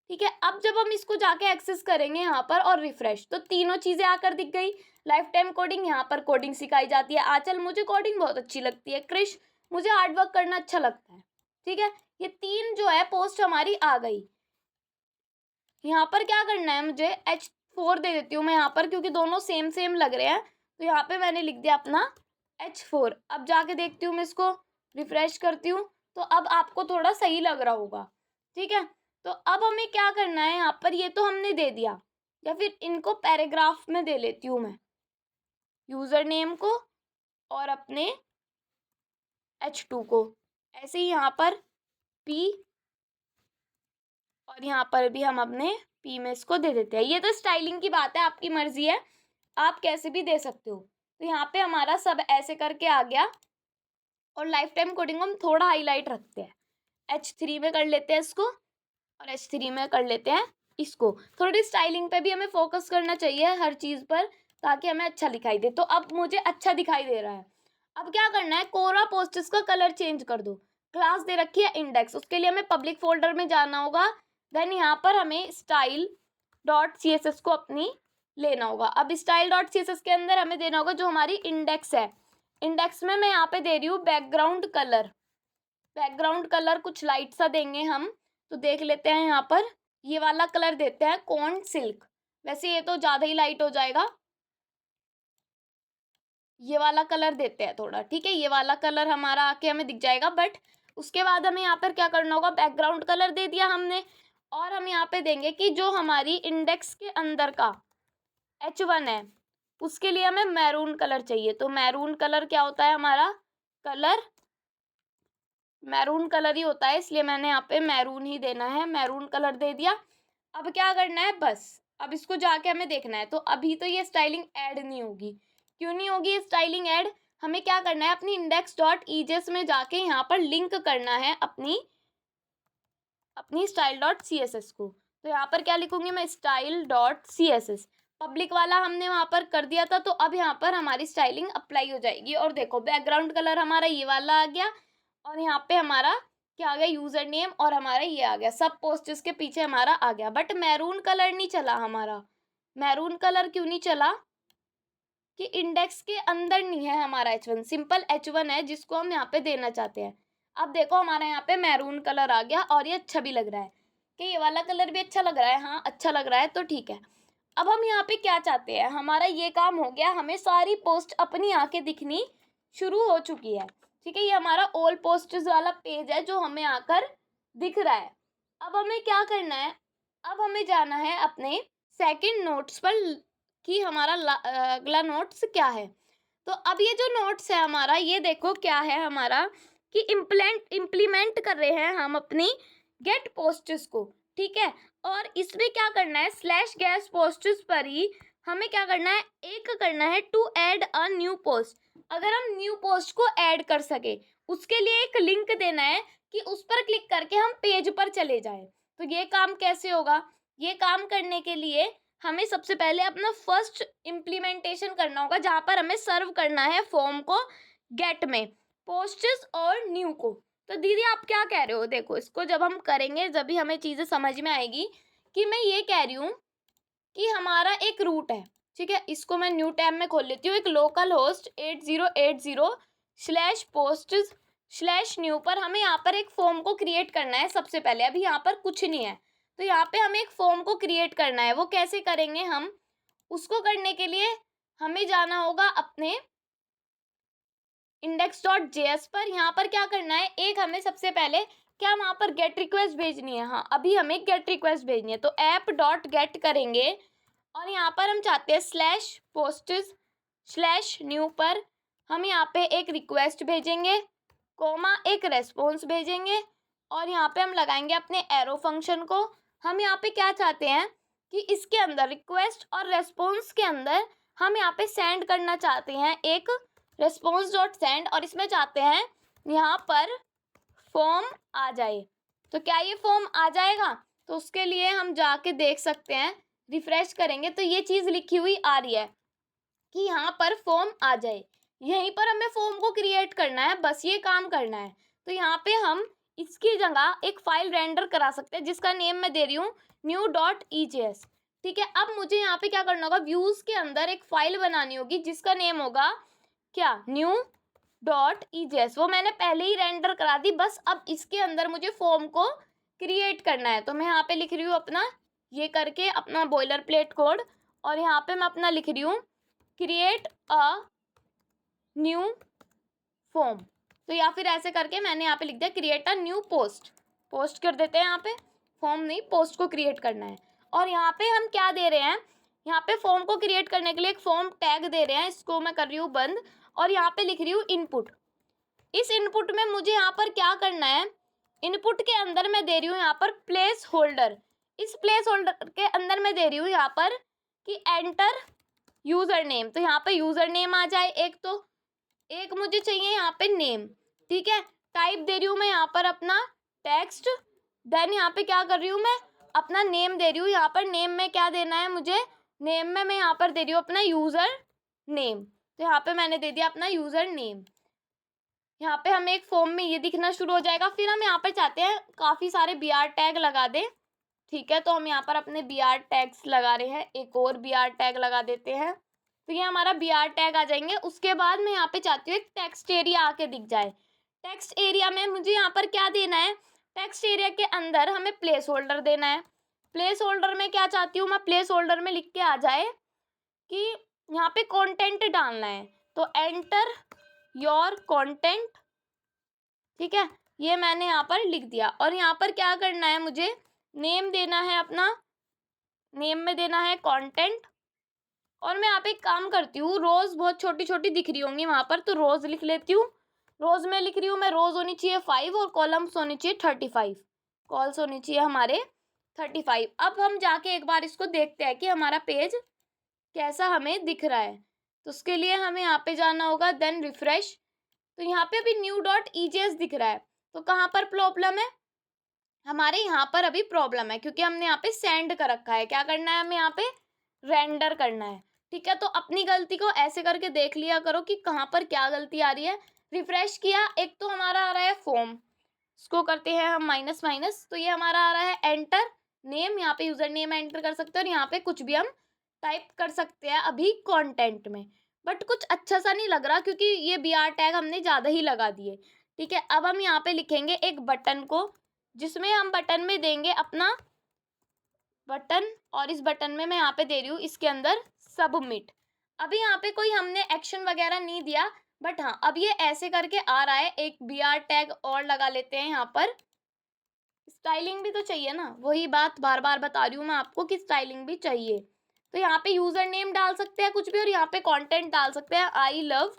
Speaker 2: ठीक है, अब जब हम इसको जाके एक्सेस करेंगे यहाँ पर और रिफ्रेश, तो तीनों चीज़ें आकर दिख गई। लाइफ टाइम कोडिंग, यहाँ पर कोडिंग सिखाई जाती है। आंचल, मुझे कोडिंग बहुत अच्छी लगती है। क्रिश, मुझे हार्ड वर्क करना अच्छा लगता है। ठीक है, ये 3 जो है पोस्ट हमारी आ गई। यहाँ पर क्या करना है, मुझे H4 दे देती हूँ मैं यहाँ पर, क्योंकि दोनों सेम सेम लग रहे हैं। तो यहाँ पे मैंने लिख दिया अपना H4। अब जाके देखती हूँ, मैं इसको रिफ्रेश करती हूँ, तो अब आपको थोड़ा सही लग रहा होगा। ठीक है, तो अब हमें क्या करना है, यहाँ पर ये तो हमने दे दिया, या फिर इनको पैराग्राफ में दे लेती हूँ मैं, यूज़र नेम को और अपने H2 को। ऐसे ही यहाँ पर P, और यहाँ पर भी हम अपने P में इसको दे देते हैं। ये तो स्टाइलिंग की बात है, आपकी मर्जी है, आप कैसे भी दे सकते हो। तो यहाँ पे हमारा सब ऐसे करके आ गया, और लाइफ टाइम कोडिंग हम थोड़ा हाईलाइट रखते हैं। H3 में कर लेते हैं इसको, और H3 में कर लेते हैं इसको। थोड़ी स्टाइलिंग पे भी हमें फोकस करना चाहिए हर चीज़ पर, ताकि हमें अच्छा दिखाई दे। तो अब मुझे अच्छा दिखाई दे रहा है। अब क्या करना है, कोरा पोस्टर्स का कलर चेंज कर दो। क्लास दे रखी है इंडेक्स, उसके लिए हमें पब्लिक फोल्डर में जाना होगा। देन यहाँ पर हमें style.css को अपनी लेना होगा। अब style.css के अंदर हमें देना होगा जो हमारी इंडेक्स है। इंडेक्स में मैं यहाँ पे दे रही हूँ बैकग्राउंड कलर। बैकग्राउंड कलर कुछ लाइट सा देंगे हम, तो देख लेते हैं। यहाँ पर ये वाला कलर देते हैं, कॉर्न सिल्क। वैसे ये तो ज़्यादा ही लाइट हो जाएगा, ये वाला कलर देते हैं थोड़ा। ठीक है, ये वाला कलर हमारा आके हमें दिख जाएगा। बट उसके बाद हमें यहाँ पर क्या करना होगा, बैकग्राउंड कलर दे दिया हमने, और हम यहाँ पे देंगे कि जो हमारी इंडेक्स के अंदर का H1 है उसके लिए हमें मैरून कलर चाहिए। तो मैरून कलर क्या होता है हमारा कलर, मैरून कलर ही होता है, इसलिए मैंने यहाँ पे मैरून ही देना है, मैरून कलर दे दिया। अब क्या करना है, बस अब इसको जाके हमें देखना है। तो अभी तो ये स्टाइलिंग ऐड नहीं होगी। क्यों नहीं होगी ये स्टाइलिंग ऐड? हमें क्या करना है, अपनी index.ejs में जाके यहाँ पर लिंक करना है अपनी style.css को। तो यहाँ पर क्या लिखूंगी मैं, style.css। पब्लिक वाला हमने वहाँ पर कर दिया था, तो अब यहाँ पर हमारी स्टाइलिंग अप्लाई हो जाएगी। और देखो बैकग्राउंड कलर हमारा ये वाला आ गया, और यहाँ पे हमारा क्या आ गया, यूजर नेम, और हमारा ये आ गया, सब पोस्ट्स के पीछे हमारा आ गया। बट मैरून कलर नहीं चला हमारा। मैरून कलर क्यों नहीं चला? कि इंडेक्स के अंदर नहीं है हमारा H1, सिंपल H1 है जिसको हम यहाँ पे देना चाहते हैं। अब देखो हमारा यहाँ पे मैरून कलर आ गया, और ये अच्छा भी लग रहा है कि ये वाला कलर भी अच्छा लग रहा है। हाँ अच्छा लग रहा है, तो ठीक है। अब हम यहाँ पे क्या चाहते हैं, हमारा ये काम हो गया, हमें सारी पोस्ट अपनी आके दिखनी शुरू हो चुकी है। ठीक है, ये हमारा ऑल पोस्ट्स वाला पेज है जो हमें आकर दिख रहा है। अब हमें क्या करना है, अब हमें जाना है अपने सेकंड नोट्स पर कि हमारा अगला नोट्स क्या है। तो अब ये जो नोट्स है हमारा, ये देखो क्या है हमारा कि इम्प्लीमेंट कर रहे हैं हम अपनी गेट पोस्ट्स को। ठीक है, और इसमें क्या करना है, स्लैश गेट पोस्ट्स पर ही हमें क्या करना है, एक करना है to add a new post. अगर हम न्यू पोस्ट को ऐड कर सके उसके लिए एक लिंक देना है कि उस पर क्लिक करके हम पेज पर चले जाए। तो ये काम कैसे होगा, ये काम करने के लिए हमें सबसे पहले अपना फर्स्ट इम्प्लीमेंटेशन करना होगा, जहाँ पर हमें सर्व करना है फॉर्म को गेट में, पोस्ट्स और न्यू को। तो दीदी आप क्या कह रहे हो, देखो इसको जब हम करेंगे जब भी हमें चीज़ें समझ में आएगी। कि मैं ये कह रही हूँ कि हमारा एक रूट है, ठीक है, इसको मैं न्यू टैब में खोल लेती हूँ। एक लोकल होस्ट 8080/posts/new पर हमें यहाँ पर एक फॉर्म को क्रिएट करना है सबसे पहले। अभी यहाँ पर कुछ नहीं है, तो यहाँ पे हमें एक फॉर्म को क्रिएट करना है। वो कैसे करेंगे हम, उसको करने के लिए हमें जाना होगा अपने index.js पर। यहाँ पर क्या करना है, एक हमें सबसे पहले क्या वहाँ पर गेट रिक्वेस्ट भेजनी है। हाँ अभी हमें गेट रिक्वेस्ट भेजनी है, तो app.get करेंगे, और यहाँ पर हम चाहते हैं /posts/new पर हम यहाँ पे एक रिक्वेस्ट भेजेंगे, कोमा एक रेस्पॉन्स भेजेंगे, और यहाँ पे हम लगाएंगे अपने एरो फंक्शन को। हम यहाँ पे क्या चाहते हैं कि इसके अंदर रिक्वेस्ट और रेस्पॉन्स के अंदर हम यहाँ पे सेंड करना चाहते हैं एक response.send, और इसमें चाहते हैं यहाँ पर फॉर्म आ जाए। तो क्या ये फॉर्म आ जाएगा? तो उसके लिए हम जाके देख सकते हैं, रिफ्रेश करेंगे तो ये चीज़ लिखी हुई आ रही है कि यहाँ पर फॉर्म आ जाए। यहीं पर हमें फॉर्म को क्रिएट करना है, बस ये काम करना है। तो यहाँ पे हम इसकी जगह एक फाइल रेंडर करा सकते हैं जिसका नेम मैं दे रही हूँ new.ejs। ठीक है, अब मुझे यहाँ पे क्या करना होगा, व्यूज़ के अंदर एक फाइल बनानी होगी जिसका नेम होगा क्या, new.ejs। वो मैंने पहले ही रेंडर करा दी, बस अब इसके अंदर मुझे फॉर्म को क्रिएट करना है। तो मैं यहाँ पे लिख रही हूँ अपना ये करके अपना बॉयलर प्लेट कोड, और यहाँ पे मैं अपना लिख रही हूँ क्रिएट अ न्यू फॉर्म। तो या फिर ऐसे करके मैंने यहाँ पे लिख दिया क्रिएट अ न्यू पोस्ट कर देते हैं। यहाँ पे फॉर्म नहीं, पोस्ट को क्रिएट करना है। और यहाँ पे हम क्या दे रहे हैं, यहाँ पे फॉर्म को क्रिएट करने के लिए एक फॉर्म टैग दे रहे हैं, इसको मैं कर रही हूँ बंद, और यहाँ पे लिख रही हूँ इनपुट। इस इनपुट में मुझे यहाँ पर क्या करना है, इनपुट के अंदर मैं दे रही हूँ यहाँ पर प्लेस होल्डर। इस प्लेस होल्डर के अंदर मैं दे रही हूँ यहाँ पर कि एंटर यूजर नेम। तो यहाँ पे यूजर नेम आ जाए एक, तो एक मुझे चाहिए यहाँ पे नेम। ठीक है, टाइप दे रही हूँ मैं यहाँ पर अपना टेक्स्ट, देन यहाँ पे क्या कर रही हूँ मैं अपना नेम दे रही हूँ। यहाँ पर नेम में क्या देना है मुझे, नेम में मैं यहाँ पर दे रही हूँ अपना यूजर नेम। तो यहाँ पे मैंने दे दिया अपना यूजर नेम। यहाँ पे हमें एक फॉर्म में ये दिखना शुरू हो जाएगा। फिर हम यहाँ पर चाहते हैं काफ़ी सारे BR टैग लगा दें। ठीक है, तो हम यहाँ पर अपने BR टैग्स लगा रहे हैं, एक और BR टैग लगा देते हैं। तो ये हमारा BR टैग आ जाएंगे। उसके बाद मैं यहाँ पे चाहती हूँ एक टेक्स्ट एरिया आके दिख जाए। टेक्स्ट एरिया में मुझे यहाँ पर क्या देना है, टेक्स्ट एरिया के अंदर हमें प्लेस होल्डर देना है। प्लेस होल्डर में क्या चाहती हूँ मैं, प्लेस होल्डर में लिख के आ जाए कि यहाँ पे कंटेंट डालना है, तो एंटर योर कंटेंट। ठीक है, ये मैंने यहाँ पर लिख दिया। और यहाँ पर क्या करना है मुझे, नेम देना है अपना, नेम में देना है कंटेंट। और मैं यहाँ पे एक काम करती हूँ, रोज बहुत छोटी छोटी दिख रही होंगी वहां पर, तो रोज लिख लेती हूँ। रोज में लिख रही हूँ मैं, रोज होनी चाहिए 5 और कॉलम्स होनी चाहिए 35, कॉल्स होनी चाहिए हमारे 35। अब हम जाके एक बार इसको देखते हैं कि हमारा पेज कैसा हमें दिख रहा है। तो उसके लिए हमें यहाँ पे जाना होगा, देन रिफ्रेश। तो यहाँ पे अभी new.ejs दिख रहा है, तो कहाँ पर प्रॉब्लम है? हमारे यहाँ पर अभी प्रॉब्लम है क्योंकि हमने यहाँ पे सेंड कर रखा है। क्या करना है हमें? यहाँ पे रेंडर करना है। ठीक है, तो अपनी गलती को ऐसे करके देख लिया करो कि कहाँ पर क्या गलती आ रही है। रिफ्रेश किया, एक तो हमारा आ रहा है फॉर्म, इसको करते हैं हम माइनस माइनस, तो ये हमारा आ रहा है एंटर नेम। यहाँ पे यूजर नेम एंटर कर सकते हैं और यहाँ पे कुछ भी हम टाइप कर सकते हैं अभी कंटेंट में, बट कुछ अच्छा सा नहीं लग रहा क्योंकि ये BR टैग हमने ज़्यादा ही लगा दिए। ठीक है, अब हम यहाँ पे लिखेंगे एक बटन को, जिसमें हम बटन में देंगे अपना बटन, और इस बटन में मैं यहाँ पे दे रही हूँ इसके अंदर सबमिट। अभी यहाँ पे कोई हमने एक्शन वगैरह नहीं दिया, बट हाँ अब ये ऐसे करके आ रहा है। एक BR टैग और लगा लेते हैं यहाँ पर, स्टाइलिंग भी तो चाहिए ना, वही बात बार बार बता रही हूँ मैं आपको कि स्टाइलिंग भी चाहिए। तो यहाँ पे यूजर नेम डाल सकते हैं कुछ भी, और यहाँ पे कंटेंट डाल सकते हैं आई लव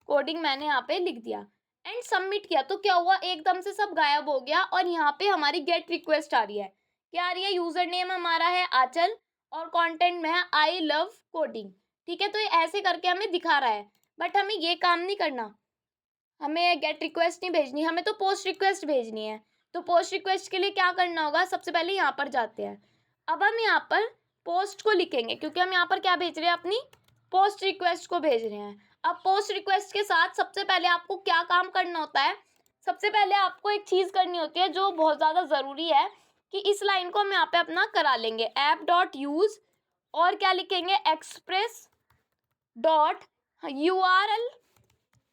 Speaker 2: कोडिंग, मैंने यहाँ पे लिख दिया एंड सबमिट किया। तो क्या हुआ, एकदम से सब गायब हो गया और यहाँ पे हमारी गेट रिक्वेस्ट आ रही है। क्या आ रही है? यूजर नेम हमारा है आंचल और कंटेंट में है आई लव कोडिंग। ठीक है, तो ये ऐसे करके हमें दिखा रहा है, बट हमें ये काम नहीं करना, हमें गेट रिक्वेस्ट नहीं भेजनी, हमें तो पोस्ट रिक्वेस्ट भेजनी है। तो पोस्ट रिक्वेस्ट के लिए क्या करना होगा? सबसे पहले यहाँ पर जाते हैं। अब हम यहाँ पर पोस्ट को लिखेंगे क्योंकि हम यहाँ पर क्या भेज रहे हैं? अपनी पोस्ट रिक्वेस्ट को भेज रहे हैं। अब पोस्ट रिक्वेस्ट के साथ सबसे पहले आपको क्या काम करना होता है? सबसे पहले आपको एक चीज़ करनी होती है जो बहुत ज़्यादा ज़रूरी है, कि इस लाइन को हम यहाँ पे अपना करा लेंगे app.use, और क्या लिखेंगे? express.url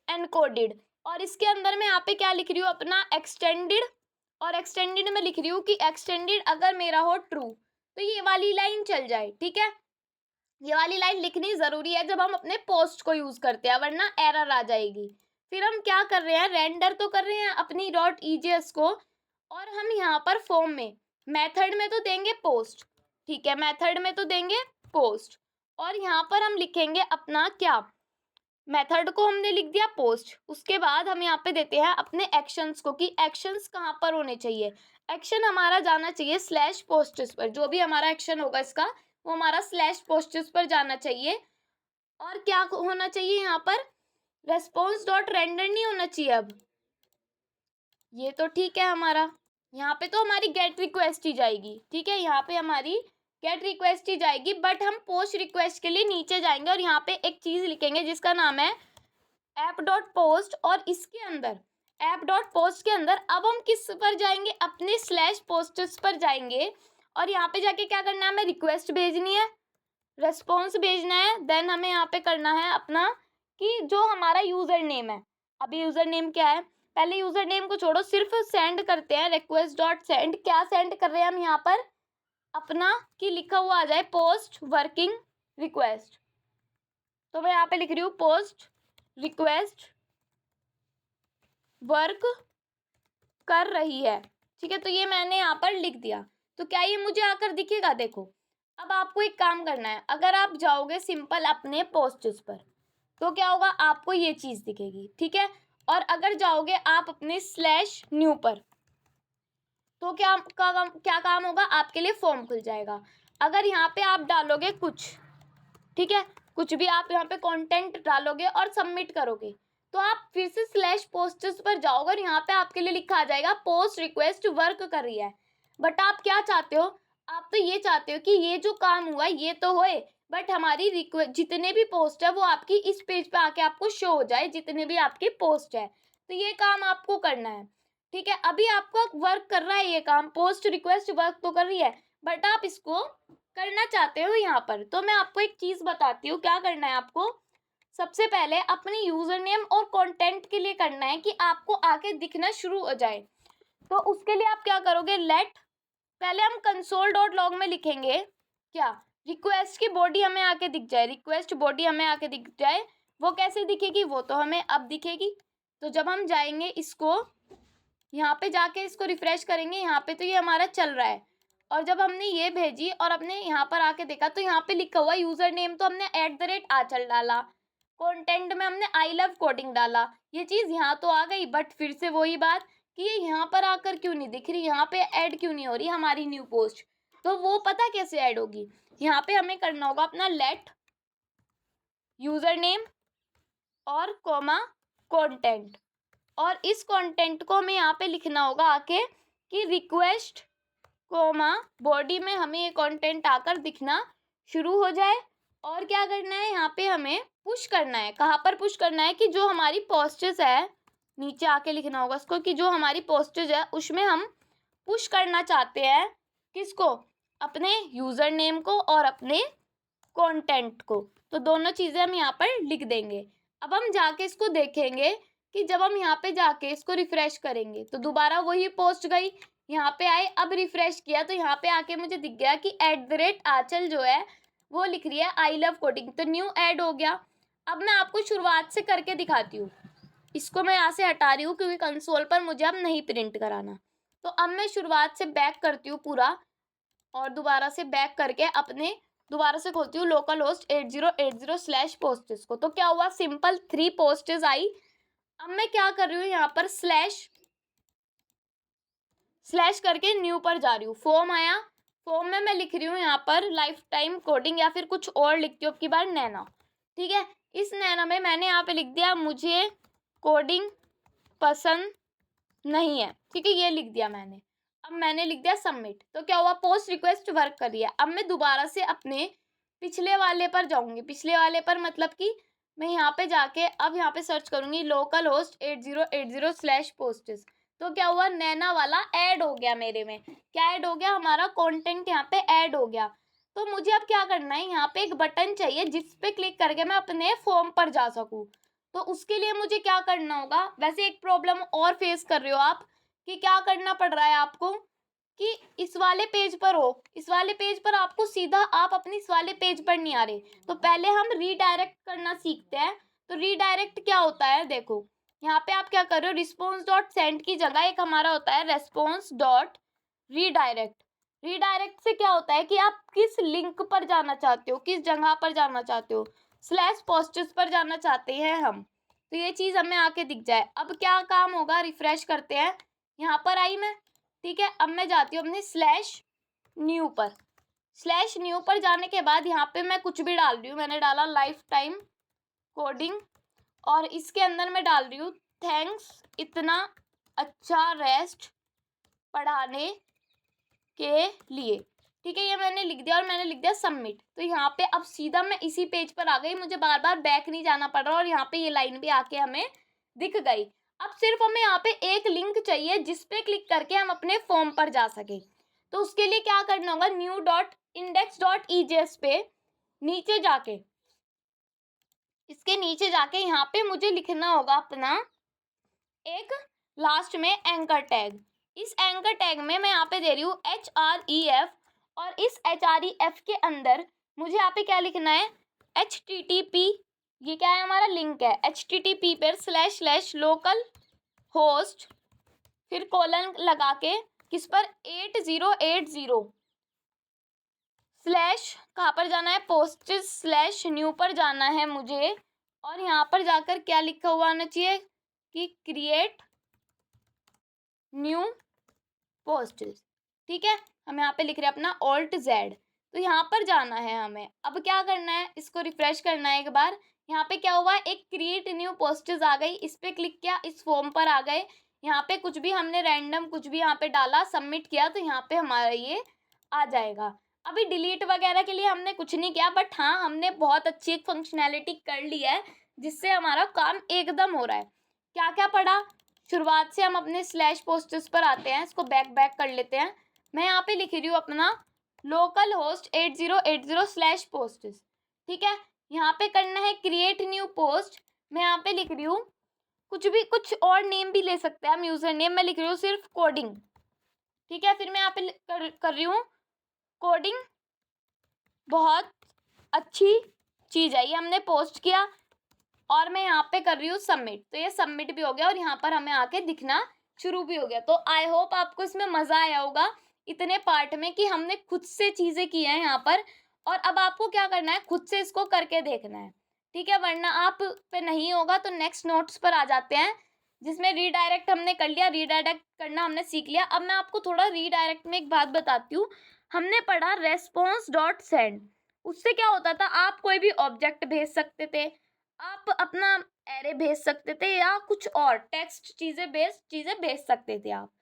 Speaker 2: encoded। और इसके अंदर मैं यहाँ पे क्या लिख रही हूँ? अपना एक्सटेंडेड, और एक्सटेंडेड में लिख रही हूँ कि एक्सटेंडेड अगर मेरा हो ट्रू तो ये वाली लाइन चल जाए। ठीक है, ये वाली लाइन लिखनी जरूरी है जब हम अपने पोस्ट को यूज करते हैं, वरना एरर आ जाएगी। फिर हम क्या कर रहे हैं? रेंडर तो कर रहे हैं अपनी .ejs को, और हम यहाँ पर फॉर्म में मेथड में तो देंगे पोस्ट। ठीक है, मेथड में तो देंगे पोस्ट, और यहाँ पर हम लिखेंगे अपना क्या? मेथड को हमने लिख दिया पोस्ट। उसके बाद हम यहाँ पे देते हैं अपने एक्शंस को, कि एक्शंस कहाँ पर होने चाहिए। एक्शन हमारा जाना चाहिए स्लैश पोस्ट्स पर, जो भी हमारा एक्शन होगा इसका वो हमारा स्लैश पोस्ट्स पर जाना चाहिए। और क्या होना चाहिए यहाँ पर? रेस्पॉन्स डॉट रेंडर नहीं होना चाहिए। अब ये तो ठीक है हमारा, यहाँ पे तो हमारी गेट रिक्वेस्ट ही जाएगी। ठीक है, यहाँ पे हमारी गेट रिक्वेस्ट ही जाएगी, बट हम पोस्ट रिक्वेस्ट के लिए नीचे जाएंगे और यहाँ पे एक चीज़ लिखेंगे जिसका नाम है app.post, और इसके अंदर app.post के अंदर अब हम किस पर जाएंगे? अपने स्लैश पोस्ट्स पर जाएंगे, और यहाँ पे जाके क्या करना है? हमें रिक्वेस्ट भेजनी है, रेस्पॉन्स भेजना है, देन हमें यहाँ पे करना है अपना कि जो हमारा यूज़र नेम है। अभी यूज़र नेम क्या है? पहले यूज़र नेम को छोड़ो, सिर्फ सेंड करते हैं रिक्वेस्ट डॉट सेंड। क्या सेंड कर रहे हैं हम यहाँ पर? अपना कि लिखा हुआ आ जाए पोस्ट वर्किंग रिक्वेस्ट। तो मैं यहाँ पे लिख रही हूँ पोस्ट रिक्वेस्ट वर्क कर रही है। ठीक है, तो ये मैंने यहाँ पर लिख दिया। तो क्या ये मुझे आकर दिखेगा? देखो, अब आपको एक काम करना है, अगर आप जाओगे सिंपल अपने पोस्ट्स पर तो क्या होगा? आपको ये चीज़ दिखेगी। ठीक है, और अगर जाओगे आप अपने स्लैश न्यू पर तो क्या काम होगा? आपके लिए फॉर्म खुल जाएगा। अगर यहाँ पे आप डालोगे कुछ, ठीक है, कुछ भी आप यहाँ पे कंटेंट डालोगे और सबमिट करोगे, तो आप फिर से स्लैश पोस्ट्स पर जाओगे और यहाँ पे आपके लिए लिखा आ जाएगा पोस्ट रिक्वेस्ट वर्क कर रही है। बट आप क्या चाहते हो? आप तो ये चाहते हो कि ये जो काम हुआ ये तो होए, बट हमारी रिक्वेस्ट जितने भी पोस्ट है वो आपकी इस पेज पे आके आपको शो हो जाए, जितने भी आपकी पोस्ट है। तो ये काम आपको करना है। ठीक है, अभी आपका वर्क कर रहा है ये काम, पोस्ट रिक्वेस्ट वर्क तो कर रही है, बट आप इसको करना चाहते हो यहाँ पर। तो मैं आपको एक चीज़ बताती हूँ क्या करना है आपको। सबसे पहले अपने यूज़र नेम और कंटेंट के लिए करना है कि आपको आके दिखना शुरू हो जाए। तो उसके लिए आप क्या करोगे? पहले हम console.log में लिखेंगे क्या? रिक्वेस्ट की बॉडी हमें आके दिख जाए, रिक्वेस्ट बॉडी हमें आके दिख जाए। वो कैसे दिखेगी? वो तो हमें अब दिखेगी। तो जब हम जाएंगे इसको यहाँ पे जाके इसको रिफ्रेश करेंगे, यहाँ पे तो ये हमारा चल रहा है। और जब हमने ये भेजी और अपने यहाँ पर आके देखा तो यहाँ पे लिखा हुआ यूजर नेम तो हमने @आंचल डाला, कंटेंट में हमने आई लव कोडिंग डाला, ये चीज़ यहाँ तो आ गई, बट फिर से वही बात कि ये यहाँ पर आकर क्यों नहीं दिख रही, यहाँ पे ऐड क्यों नहीं हो रही हमारी न्यू पोस्ट। तो वो पता कैसे ऐड होगी, यहाँ पे हमें करना होगा अपना लेट यूजर नेम और कॉमा कंटेंट, और इस कंटेंट को हमें यहाँ पे लिखना होगा आके कि रिक्वेस्ट कोमा बॉडी में हमें ये कंटेंट आकर दिखना शुरू हो जाए। और क्या करना है, यहाँ पे हमें पुश करना है। कहाँ पर पुश करना है कि जो हमारी पोस्टेज है, नीचे आके लिखना होगा उसको कि जो हमारी पोस्टेज है उसमें हम पुश करना चाहते हैं किसको, अपने यूज़र नेम को और अपने कंटेंट को। तो दोनों चीज़ें हम यहाँ पर लिख देंगे। अब हम जाके इसको देखेंगे कि जब हम यहाँ पे जाके इसको रिफ्रेश करेंगे तो दोबारा वही पोस्ट गई, यहाँ पे आए, अब रिफ्रेश किया तो यहाँ पे आके मुझे दिख गया कि @आंचल जो है वो लिख रही है आई लव कोडिंग, तो न्यू ऐड हो गया। अब मैं आपको शुरुआत से करके दिखाती हूँ, इसको मैं यहाँ से हटा रही हूँ क्योंकि कंसोल पर मुझे अब नहीं प्रिंट कराना। तो अब मैं शुरुआत से बैक करती हूँ पूरा, और दोबारा से बैक करके अपने दोबारा से खोलती हूँ लोकल होस्ट 8080/पोस्टेज को। तो क्या हुआ, सिंपल 3 पोस्टेज आई। अब मैं क्या कर रही हूँ, यहाँ पर स्लैश करके न्यू पर जा रही हूँ। फॉर्म आया, फॉर्म में मैं लिख रही हूँ यहाँ पर लाइफ टाइम कोडिंग या फिर कुछ और लिखती हूँ, अब की बार नैना। ठीक है, इस नैना में मैंने यहाँ पे लिख दिया मुझे कोडिंग पसंद नहीं है। ठीक है, ये लिख दिया मैंने। अब मैंने लिख दिया सबमिट। तो क्या हुआ, पोस्ट रिक्वेस्ट वर्क कर रही है। अब मैं दोबारा से अपने पिछले वाले पर जाऊंगी, पिछले वाले पर मतलब कि मैं यहाँ पे जाके अब यहाँ पे सर्च करूंगी लोकल होस्ट 8080/पोस्टेज। तो क्या हुआ, नैना वाला ऐड हो गया मेरे में। क्या ऐड हो गया, हमारा कंटेंट यहाँ पे ऐड हो गया। तो मुझे अब क्या करना है, यहाँ पे एक बटन चाहिए जिस पे क्लिक करके मैं अपने फॉर्म पर जा सकूँ। तो उसके लिए मुझे क्या करना होगा, वैसे एक प्रॉब्लम और फेस कर रहे हो आप कि क्या करना पड़ रहा है आपको कि इस वाले पेज पर हो, इस वाले पेज पर आपको सीधा आप अपनी इस वाले पेज पर नहीं आ रहे। तो पहले हम रीडायरेक्ट करना सीखते हैं। तो रीडायरेक्ट क्या होता है, देखो यहाँ पे आप क्या कर रहे हो, response.send की जगह एक हमारा होता है response.redirect। रीडायरेक्ट से क्या होता है कि आप किस लिंक पर जाना चाहते हो, किस जगह पर जाना चाहते हो, /पोस्टेज पर जाना चाहते हैं हम। तो ये चीज़ हमें आके दिख जाए। अब क्या काम होगा, रिफ्रेश करते हैं, यहाँ पर आई मैं। ठीक है, अब मैं जाती हूँ अपने /new पर। /new पर जाने के बाद यहाँ पे मैं कुछ भी डाल रही हूँ, मैंने डाला लाइफ टाइम कोडिंग, और इसके अंदर मैं डाल रही हूँ थैंक्स इतना अच्छा रेस्ट पढ़ाने के लिए। ठीक है, ये मैंने लिख दिया और मैंने लिख दिया सबमिट। तो यहाँ पे अब सीधा मैं इसी पेज पर आ गई, मुझे बार बार बैक नहीं जाना पड़ रहा, और यहाँ पे ये लाइन भी आके हमें दिख गई। अब सिर्फ हमें यहाँ पे एक लिंक चाहिए जिस पे क्लिक करके हम अपने फॉर्म पर जा सके। तो उसके लिए क्या करना होगा, new.index.ejs पे नीचे जाके, इसके नीचे जाके यहाँ पे मुझे लिखना होगा अपना एक लास्ट में एंकर टैग। इस एंकर टैग में मैं यहाँ पे दे रही हूँ href, और इस href के अंदर मुझे यहाँ पे क्या लिखना है, http, ये क्या है हमारा लिंक है, http पर //लोकल होस्ट फिर कोलन लगा के किस पर 8080 कहाँ पर जाना है, पोस्टेज /new पर जाना है मुझे। और यहाँ पर जाकर क्या लिखा हुआ आना चाहिए कि क्रिएट न्यू पोस्टेज। ठीक है, हम यहाँ पे लिख रहे हैं अपना Alt+Z। तो यहाँ पर जाना है हमें। अब क्या करना है, इसको रिफ्रेश करना है एक बार। यहाँ पे क्या हुआ, एक क्रिएट न्यू पोस्टेज आ गई, इस पे क्लिक किया, इस फॉर्म पर आ गए। यहाँ पे कुछ भी हमने रैंडम कुछ भी यहाँ पे डाला, सबमिट किया, तो यहाँ पे हमारा ये आ जाएगा। अभी डिलीट वगैरह के लिए हमने कुछ नहीं किया, बट हाँ हमने बहुत अच्छी एक फंक्शनैलिटी कर ली है जिससे हमारा काम एकदम हो रहा है। क्या क्या पढ़ा, शुरुआत से हम अपने /पोस्टेज पर आते हैं, इसको बैक कर लेते हैं। मैं यहाँ पे लिख रही हूँ अपना लोकल होस्ट 8080/पोस्टेज। ठीक है, यहाँ पे करना है क्रिएट न्यू पोस्ट। मैं यहाँ पे लिख रही हूँ कुछ भी, कुछ और नेम भी ले सकते हैं हम, यूजर नेम मैं लिख रही हूँ सिर्फ कोडिंग। ठीक है, फिर मैं यहाँ पे कर रही हूँ कोडिंग बहुत अच्छी चीज़ है, ये हमने पोस्ट किया, और मैं यहाँ पे कर रही हूँ सबमिट। तो ये सबमिट भी हो गया और यहाँ पर हमें आके दिखना शुरू भी हो गया। तो आई होप आपको इसमें मज़ा आया होगा। इतने पार्ट में कि हमने खुद से चीज़ें की हैं यहाँ पर, और अब आपको क्या करना है, खुद से इसको करके देखना है, ठीक है, वरना आप पे नहीं होगा। तो नेक्स्ट नोट्स पर आ जाते हैं, जिसमें रीडायरेक्ट हमने कर लिया, रीडायरेक्ट करना हमने सीख लिया। अब मैं आपको थोड़ा रीडायरेक्ट में एक बात बताती हूँ। हमने पढ़ा रेस्पॉन्स डॉट सेंड, उससे क्या होता था, आप कोई भी ऑब्जेक्ट भेज सकते थे, आप अपना एरे भेज सकते थे, या कुछ और टेक्स्ट चीज़ें भेज सकते थे, आप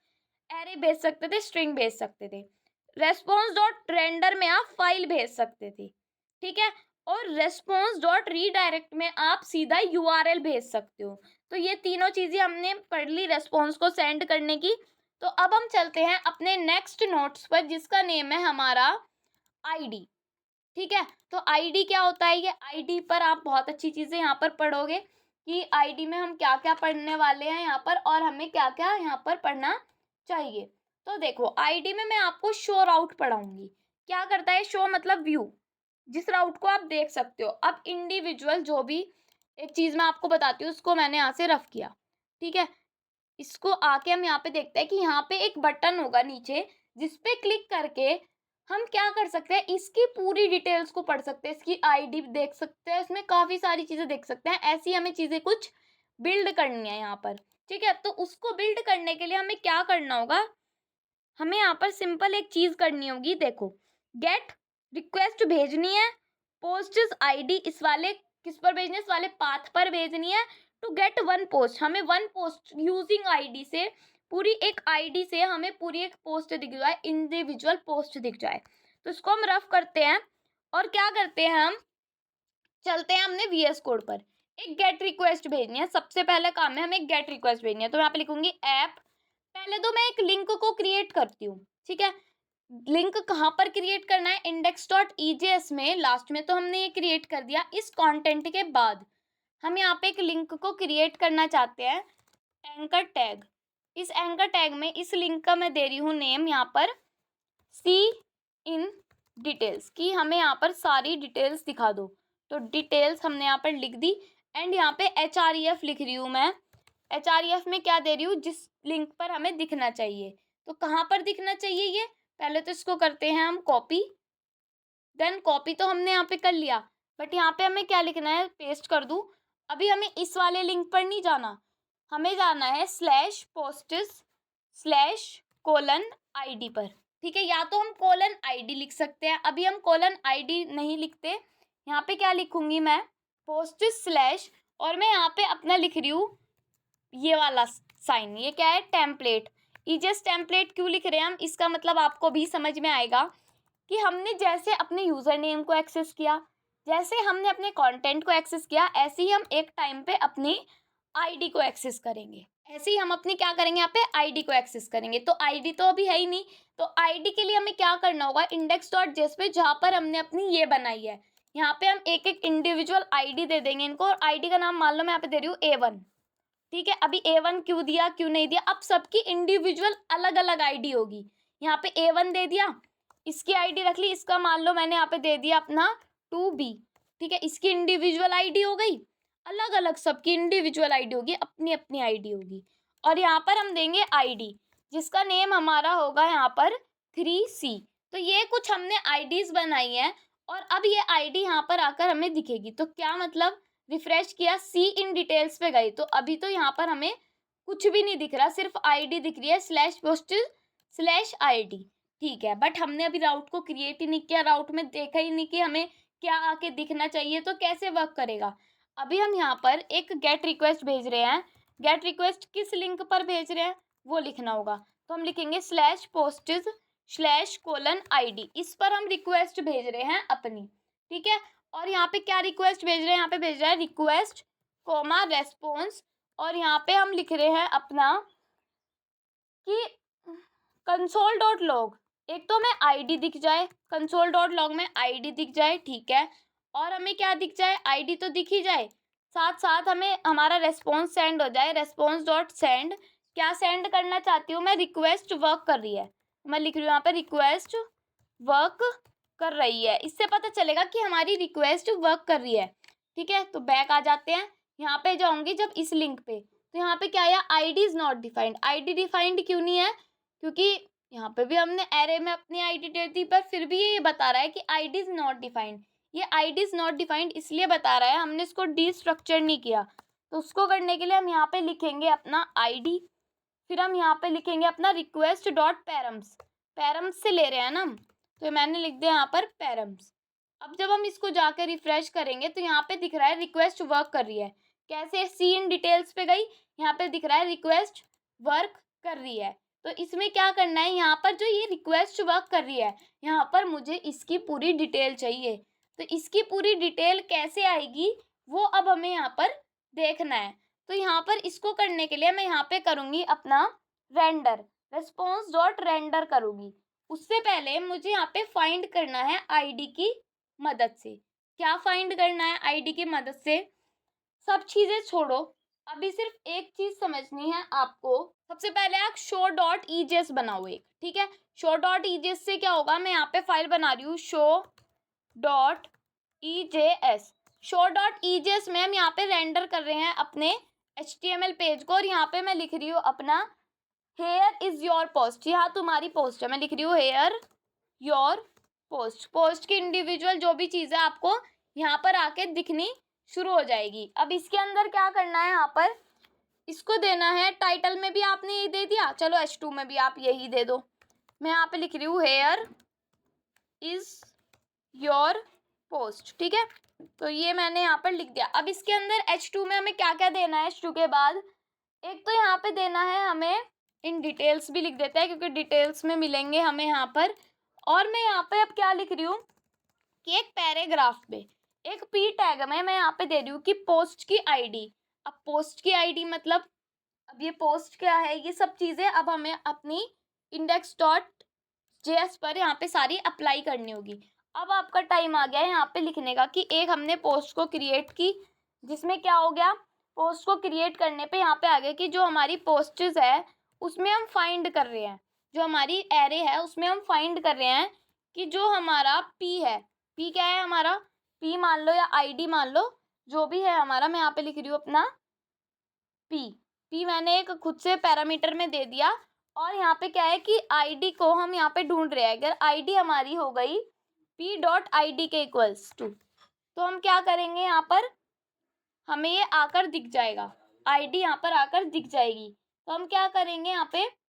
Speaker 2: एरे भेज सकते थे, स्ट्रिंग भेज सकते थे। रेस्पॉन्स डॉट रेंडर में आप फाइल भेज सकते थे, ठीक है, और रेस्पॉन्स डॉट रीडायरेक्ट में आप सीधा यूआरएल भेज सकते हो। तो ये तीनों चीज़ें हमने पढ़ ली रेस्पॉन्स को सेंड करने की। तो अब हम चलते हैं अपने नेक्स्ट नोट्स पर, जिसका नेम है हमारा आईडी, ठीक है। तो आईडी क्या होता है, ये आईडी पर आप बहुत अच्छी चीज़ें यहाँ पर पढ़ोगे कि आईडी में हम क्या क्या पढ़ने वाले हैं यहाँ पर, और हमें क्या क्या यहाँ पर पढ़ना चाहिए। तो देखो, आईडी में मैं आपको शो राउट पढ़ाऊंगी। क्या करता है शो, मतलब व्यू, जिस राउट को आप देख सकते हो। अब इंडिविजुअल जो भी एक चीज़ मैं आपको बताती हूँ, उसको मैंने यहाँ से रफ किया, ठीक है। इसको आके हम यहाँ पे देखते हैं कि यहाँ पे एक बटन होगा नीचे, जिस पे क्लिक करके हम क्या कर सकते हैं, इसकी पूरी डिटेल्स को पढ़ सकते हैं, इसकी आईडी देख सकते हैं, इसमें काफ़ी सारी चीज़ें देख सकते हैं। ऐसी हमें चीज़ें कुछ बिल्ड करनी है यहाँ पर, ठीक है। तो उसको बिल्ड करने के लिए हमें क्या करना होगा, हमें यहाँ पर सिंपल एक चीज़ करनी होगी। देखो, गेट रिक्वेस्ट भेजनी है, पोस्ट्स आईडी इस वाले किस पर भेजनी है, इस वाले पाथ पर भेजनी है। टू गेट वन पोस्ट, हमें वन पोस्ट यूजिंग आईडी से, पूरी एक आईडी से हमें पूरी एक पोस्ट दिख जाए, इंडिविजुअल पोस्ट दिख जाए। तो इसको हम रफ करते हैं, और क्या करते हैं, हम चलते हैं हमने VS कोड पर। एक गेट रिक्वेस्ट भेजनी है, सबसे पहले काम है हमें एक गेट रिक्वेस्ट भेजनी है। तो यहाँ पे लिखूंगी ऐप, पहले तो मैं एक लिंक को क्रिएट करती हूँ, ठीक है। लिंक कहाँ पर क्रिएट करना है, index.ejs में लास्ट में तो हमने ये क्रिएट कर दिया। इस कंटेंट के बाद हम यहाँ पे एक लिंक को क्रिएट करना चाहते हैं, एंकर टैग। इस एंकर टैग में इस लिंक का मैं दे रही हूँ नेम यहाँ पर सी इन डिटेल्स, की हमें यहाँ पर सारी डिटेल्स दिखा दो। तो डिटेल्स हमने यहाँ पर लिख दी, एंड यहाँ पे href लिख रही हूँ मैं। href में क्या दे रही हूँ, जिस लिंक पर हमें दिखना चाहिए। तो कहाँ पर दिखना चाहिए ये, पहले तो इसको करते हैं हम कॉपी, देन कॉपी तो हमने यहाँ पे कर लिया, बट यहाँ पे हमें क्या लिखना है, पेस्ट कर दूँ। अभी हमें इस वाले लिंक पर नहीं जाना, हमें जाना है /posts/:id पर, ठीक है। या तो हम :id लिख सकते हैं, अभी हम :id नहीं लिखते। यहाँ पे क्या लिखूंगी मैं, posts/ और मैं यहाँ पे अपना लिख रही हूँ ये वाला साइन, ये क्या है, टेम्पलेट। ईजेस टेम्पलेट क्यों लिख रहे हैं हम, इसका मतलब आपको भी समझ में आएगा कि हमने जैसे अपने यूज़र नेम को एक्सेस किया, जैसे हमने अपने कंटेंट को एक्सेस किया, ऐसे ही हम एक टाइम पे अपनी आईडी को एक्सेस करेंगे। ऐसे ही हम अपनी क्या करेंगे, यहाँ पे आईडी को एक्सेस करेंगे। तो आईडी तो अभी है ही नहीं, तो आईडी के लिए हमें क्या करना होगा, index.js पे जहाँ पर हमने अपनी ये बनाई है, यहाँ पे हम एक एक इंडिविजुअल आईडी दे देंगे इनको, और आईडी का नाम मान लो मैं यहाँ पे दे रही हूँ A1, ठीक है। अभी A1 क्यों दिया, क्यों नहीं दिया, अब सबकी इंडिविजुअल अलग अलग आईडी होगी। यहाँ पे A1 दे दिया, इसकी आईडी रख ली, इसका मान लो मैंने यहाँ पे दे दिया अपना 2B, ठीक है। इसकी इंडिविजुअल आईडी हो गई, अलग अलग सबकी इंडिविजुअल आईडी होगी, अपनी अपनी आईडी होगी। और यहाँ पर हम देंगे आईडी, जिसका नेम हमारा होगा यहाँ पर 3C। तो ये कुछ हमने आईडीज बनाई हैं, और अब ये आईडी यहाँ पर आकर हमें दिखेगी। तो क्या मतलब, रिफ्रेश किया, सी इन डिटेल्स पे गई, तो अभी तो यहाँ पर हमें कुछ भी नहीं दिख रहा, सिर्फ आईडी दिख रही है, /posts/id, ठीक है। बट हमने अभी राउट को क्रिएट ही नहीं किया, राउट में देखा ही नहीं कि हमें क्या आके दिखना चाहिए, तो कैसे वर्क करेगा। अभी हम यहाँ पर एक गेट रिक्वेस्ट भेज रहे हैं, गेट रिक्वेस्ट किस लिंक पर भेज रहे हैं वो लिखना होगा। तो हम लिखेंगे /posts/:id, इस पर हम रिक्वेस्ट भेज रहे हैं अपनी, ठीक है। और यहाँ पे क्या रिक्वेस्ट भेज रहे हैं, यहाँ पे भेज रहा है रिक्वेस्ट कोमा रेस्पॉन्स, और यहाँ पे हम लिख रहे हैं अपना कि console.log, एक तो हमें आईडी दिख जाए, console.log में आईडी दिख जाए, ठीक है। और हमें क्या दिख जाए, आईडी तो दिख ही जाए, साथ साथ हमें हमारा रेस्पॉन्स सेंड हो जाए, response.send। क्या सेंड करना चाहती हूँ मैं, रिक्वेस्ट वर्क कर रही है, मैं लिख रही हूँ यहाँ पे रिक्वेस्ट वर्क कर रही है, इससे पता चलेगा कि हमारी रिक्वेस्ट वर्क कर रही है, ठीक है। तो बैक आ जाते हैं, यहाँ पे जाऊंगी जब इस लिंक पे, तो यहाँ पे क्या आया, ID is not defined. ID defined क्यों नहीं है, क्योंकि यहाँ पे भी हमने एरे में अपनी आईडी दे दी, पर फिर भी ये बता रहा है कि आईडी इज नॉट डिफाइंड। ये आईडी इज नॉट डिफाइंड इसलिए बता रहा है, हमने इसको डीस्ट्रक्चर नहीं किया। तो उसको करने के लिए हम यहाँ पे लिखेंगे अपना आईडी, फिर हम यहाँ पे लिखेंगे अपना रिक्वेस्ट डॉट पैरम्स। पैरम्स से ले रहे हैं ना हम, तो मैंने लिख दिया यहाँ पर पैरम्स। अब जब हम इसको जाकर रिफ्रेश करेंगे तो यहाँ पे दिख रहा है रिक्वेस्ट वर्क कर रही है। कैसे? सी इन डिटेल्स पे गई, यहाँ पे दिख रहा है रिक्वेस्ट वर्क कर रही है। तो इसमें क्या करना है, यहाँ पर जो ये रिक्वेस्ट वर्क कर रही है, यहाँ पर मुझे इसकी पूरी डिटेल चाहिए। तो इसकी पूरी डिटेल कैसे आएगी वो अब हमें यहाँ पर देखना है। तो यहाँ पर इसको करने के लिए मैं यहाँ पे करूँगी अपना रेंडर, रेस्पॉन्स डॉट रेंडर करूँगी। उससे पहले मुझे यहाँ पे फाइंड करना है आईडी की मदद से। क्या फाइंड करना है आईडी की मदद से? सब चीजें छोड़ो, अभी सिर्फ एक चीज समझनी है आपको। सबसे पहले आप शो डॉट ईजेएस बनाओ एक, ठीक है। शो डॉट ईजेएस से क्या होगा, मैं यहाँ पे फाइल बना रही हूँ शो डॉट ईजेएस। शो डॉट ईजेएस में हम यहाँ पे रेंडर कर रहे हैं अपने HTML पेज को, और यहाँ पे मैं लिख रही हूँ अपना हेयर इज योर पोस्ट। यहाँ तुम्हारी पोस्ट है, मैं लिख रही हूँ हेयर योर पोस्ट। पोस्ट की इंडिविजुअल जो भी चीज़ है आपको यहाँ पर आके दिखनी शुरू हो जाएगी। अब इसके अंदर क्या करना है, यहाँ पर इसको देना है, टाइटल में भी आपने ये दे दिया, चलो H2 में भी आप यही दे दो। मैं यहाँ पे लिख रही हूँ हेयर इज योर पोस्ट, ठीक है। तो ये मैंने यहाँ पर लिख दिया। अब इसके अंदर H2 में हमें क्या क्या देना है, H2 के बाद एक तो यहाँ पे देना है हमें, इन डिटेल्स भी लिख देते हैं क्योंकि डिटेल्स में मिलेंगे हमें यहाँ पर। और मैं यहाँ पे अब क्या लिख रही हूँ कि एक पैराग्राफ में एक पी टैग में मैं यहाँ पे दे रही हूँ कि पोस्ट की आईडी। अब पोस्ट की आईडी मतलब अब ये पोस्ट क्या है, ये सब चीज़ें अब हमें अपनी index.js पर यहाँ पे सारी अप्लाई करनी होगी। अब आपका टाइम आ गया है यहाँ पे लिखने का कि एक हमने पोस्ट को क्रिएट की, जिसमें क्या हो गया, पोस्ट को क्रिएट करने पे यहाँ पे आ गया कि जो हमारी पोस्ट्स है उसमें हम फाइंड कर रहे हैं, जो हमारी एरे है उसमें हम फाइंड कर रहे हैं कि जो हमारा पी है, पी क्या है हमारा, पी मान लो या आईडी मान लो, जो भी है हमारा। मैं यहाँ पे लिख रही हूँ अपना पी मैंने एक खुद से पैरामीटर में दे दिया। और यहाँ पे क्या है कि आईडी को हम यहाँ पे ढूंढ रहे हैं। अगर आईडी हमारी हो गई पी डॉट आई डी के इक्वल्स टू, तो हम क्या करेंगे, यहाँ पर हमें ये आकर दिख जाएगा, आईडी यहाँ पर आकर दिख जाएगी। तो हम क्या करेंगे,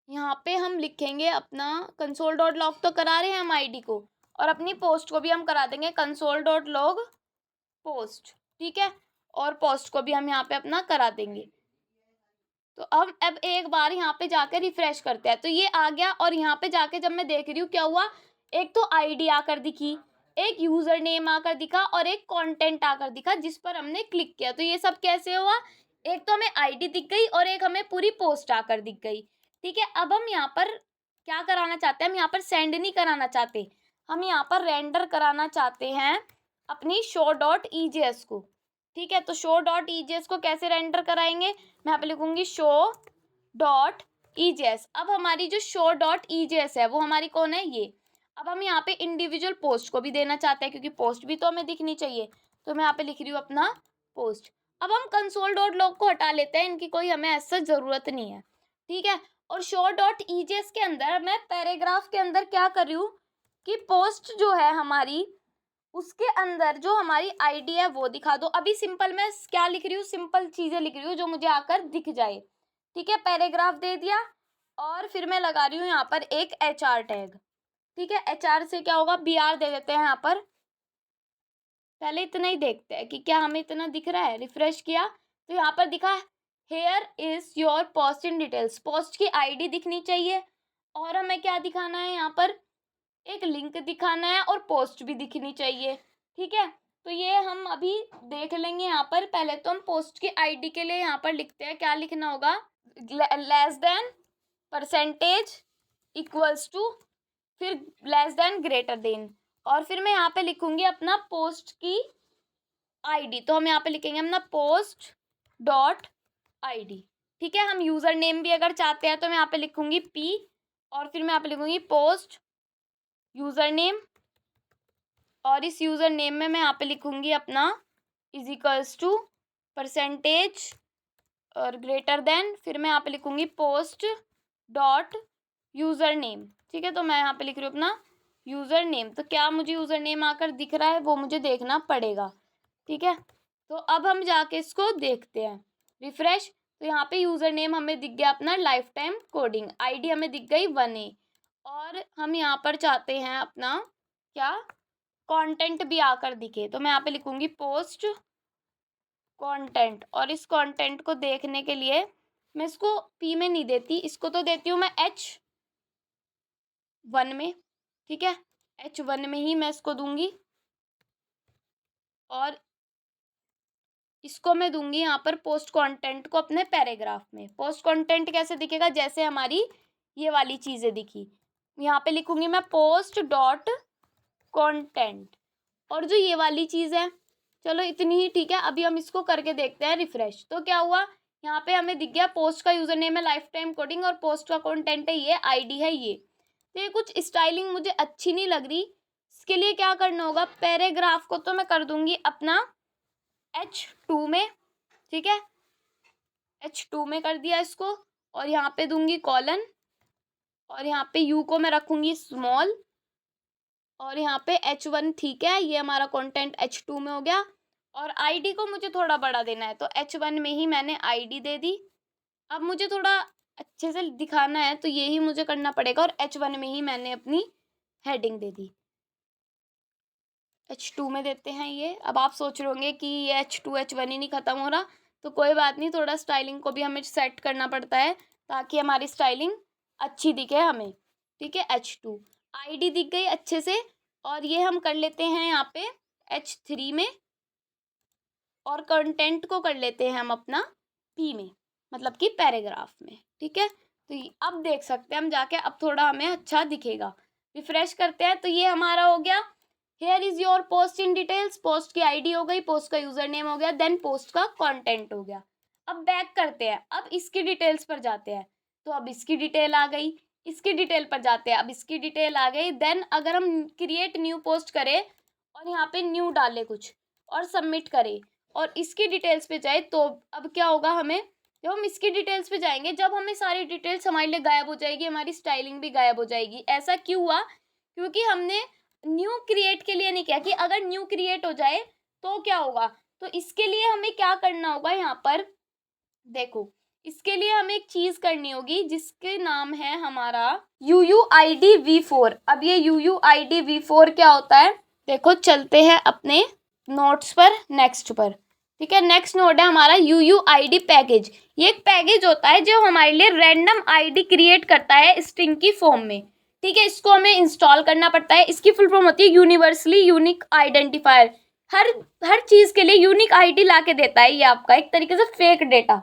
Speaker 2: यहाँ पे हम लिखेंगे अपना कंसोल डॉट लॉग, तो करा रहे हैं हम आईडी को, और अपनी पोस्ट को भी हम करा देंगे कंसोल डॉट लॉग पोस्ट, ठीक है। और पोस्ट को भी हम यहाँ पे अपना करा देंगे। तो हम अब एक बार यहाँ पे जाकर रिफ्रेश करते हैं, तो ये आ गया। और यहाँ पे जाके जब मैं देख रही हूँ क्या हुआ, एक तो आईडी आकर दिखी, एक यूजर नेम आकर दिखा और एक कंटेंट आकर दिखा जिस पर हमने क्लिक किया। तो ये सब कैसे हुआ, एक तो हमें आईडी दिख गई और एक हमें पूरी पोस्ट आकर दिख गई, ठीक है। अब हम यहाँ पर क्या कराना चाहते हैं, हम यहाँ पर सेंड नहीं कराना चाहते, हम यहाँ पर रेंडर कराना चाहते हैं अपनी शो डॉट ईजेएस को, ठीक है। तो शो डॉट ईजेएस को कैसे रेंडर कराएंगे, मैं यहाँ पे लिखूंगी शो डॉट ईजेएस। अब हमारी जो शो डॉट ईजेएस है वो हमारी कौन है, ये। अब हम यहाँ पे इंडिविजुअल पोस्ट को भी देना चाहते हैं क्योंकि पोस्ट भी तो हमें दिखनी चाहिए, तो मैं यहाँ पे लिख रही हूँ अपना पोस्ट। अब हम कंसोल डॉट लॉग को हटा लेते हैं, इनकी कोई हमें ऐसा ज़रूरत नहीं है, ठीक है। और शो डॉट ईजेएस के अंदर मैं पैराग्राफ के अंदर क्या कर रही हूँ कि पोस्ट जो है हमारी उसके अंदर जो हमारी आईडी है वो दिखा दो। अभी सिंपल मैं क्या लिख रही हूँ, सिंपल चीज़ें लिख रही हूँ जो मुझे आकर दिख जाए, ठीक है। पैराग्राफ दे दिया और फिर मैं लगा रही हूँ यहाँ पर एक HR टैग, ठीक है। HR से क्या होगा, BR दे देते हैं यहाँ पर। पहले इतना ही देखते हैं कि क्या हमें इतना दिख रहा है। रिफ्रेश किया तो यहाँ पर दिखा here is your post in details, post की आईडी दिखनी चाहिए और हमें क्या दिखाना है, यहाँ पर एक लिंक दिखाना है और पोस्ट भी दिखनी चाहिए, ठीक है। तो ये हम अभी देख लेंगे। यहाँ पर पहले तो हम पोस्ट की आईडी के लिए यहाँ पर लिखते हैं, क्या लिखना होगा, less than percentage equals to, फिर लेस देन ग्रेटर देन, और फिर मैं यहाँ पे लिखूंगी अपना पोस्ट की आईडी। तो हम यहाँ पे लिखेंगे अपना पोस्ट डॉट आईडी, ठीक है। हम यूज़र नेम भी अगर चाहते हैं तो मैं यहाँ पे लिखूंगी P, और फिर मैं यहाँ पे लिखूंगी पोस्ट यूज़र नेम, और इस यूज़र नेम में मैं यहाँ पे लिखूंगी अपना इज इक्वल्स टू परसेंटेज और ग्रेटर देन, फिर मैं यहाँ पे लिखूंगी पोस्ट डॉट यूज़र नेम। ठीक है, तो मैं यहाँ पे लिख रही हूँ अपना यूज़र नेम। तो क्या मुझे यूज़र नेम आकर दिख रहा है वो मुझे देखना पड़ेगा। ठीक है, तो अब हम जाके इसको देखते हैं, रिफ्रेश। तो यहाँ पे यूज़र नेम हमें दिख गया अपना लाइफ टाइम कोडिंग, आईडी हमें दिख गई 1A। और हम यहाँ पर चाहते हैं अपना क्या कंटेंट भी आकर दिखे, तो मैं यहाँ पे लिखूँगी पोस्ट कंटेंट। और इस कंटेंट को देखने के लिए मैं इसको P में नहीं देती, इसको तो देती हूँ मैं H1 में। ठीक है, H1 में ही मैं इसको दूंगी। और इसको मैं दूंगी यहाँ पर पोस्ट कंटेंट को अपने पैराग्राफ में। पोस्ट कंटेंट कैसे दिखेगा, जैसे हमारी ये वाली चीज़ें दिखी, यहाँ पे लिखूंगी मैं पोस्ट डॉट कंटेंट। और जो ये वाली चीज़ है, चलो इतनी ही ठीक है। अभी हम इसको करके देखते हैं रिफ्रेश। तो क्या हुआ, यहाँ पे हमें दिख गया पोस्ट का यूज़र नेम है लाइफ टाइम कोडिंग और पोस्ट का कंटेंट है ये, आईडी है ये। तो ये कुछ स्टाइलिंग मुझे अच्छी नहीं लग रही। इसके लिए क्या करना होगा, पैराग्राफ को तो मैं कर दूंगी अपना H2 में। ठीक है, H2 में कर दिया इसको। और यहाँ पे दूंगी कॉलन, और यहाँ पे U को मैं रखूंगी स्मॉल, और यहाँ पे H1। ठीक है, ये हमारा कंटेंट H2 में हो गया। और आईडी को मुझे थोड़ा बड़ा देना है, तो H1 में ही मैंने आईडी दे दी। अब मुझे थोड़ा अच्छे से दिखाना है तो यही मुझे करना पड़ेगा, और H1 में ही मैंने अपनी हेडिंग दे दी। H2 में देते हैं ये। अब आप सोच रहे होंगे कि ये H2 H1 ही नहीं ख़त्म हो रहा, तो कोई बात नहीं, थोड़ा स्टाइलिंग को भी हमें सेट करना पड़ता है ताकि हमारी स्टाइलिंग अच्छी दिखे हमें। ठीक है, H2 आईडी दिख गई अच्छे से। और ये हम कर लेते हैं यहाँ पे H3 में, और कंटेंट को कर लेते हैं हम अपना P में, मतलब कि पैराग्राफ में। ठीक है, तो अब देख सकते हैं हम जाके, अब थोड़ा हमें अच्छा दिखेगा। रिफ्रेश करते हैं तो ये हमारा हो गया here is your post in details. Post की आईडी हो गई, पोस्ट का यूजर नेम हो गया, देन पोस्ट का कंटेंट हो गया। अब बैक करते हैं, अब इसकी डिटेल्स पर जाते हैं। तो अब इसकी डिटेल आ गई, इसकी डिटेल पर जाते हैं, अब इसकी डिटेल आ गई। देन अगर हम क्रिएट न्यू पोस्ट करें और यहाँ पे न्यू डाले कुछ और सबमिट करें और इसकी डिटेल्स पे जाए, तो अब क्या होगा, हमें जब हम इसकी डिटेल्स पे जाएंगे, जब हमें सारी डिटेल्स हमारे लिए गायब हो जाएगी, हमारी स्टाइलिंग भी गायब हो जाएगी। ऐसा क्यों हुआ, क्योंकि हमने न्यू क्रिएट के लिए नहीं किया कि अगर न्यू क्रिएट हो जाए तो क्या होगा। तो इसके लिए हमें क्या करना होगा, यहाँ पर देखो, इसके लिए हमें एक चीज करनी होगी जिसके नाम है हमारा UUID V4। अब ये UUID V4 क्या होता है, देखो चलते हैं अपने नोट्स पर, नेक्स्ट पर। ठीक है, नेक्स्ट नोट है हमारा UUID पैकेज। ये एक पैकेज होता है जो हमारे लिए रैंडम आईडी क्रिएट करता है स्ट्रिंग की फॉर्म में। ठीक है, इसको हमें इंस्टॉल करना पड़ता है। इसकी फुल फॉर्म होती है यूनिवर्सली यूनिक आइडेंटिफायर। हर चीज के लिए यूनिक आईडी ला के देता है ये आपका, एक तरीके से फेक डेटा।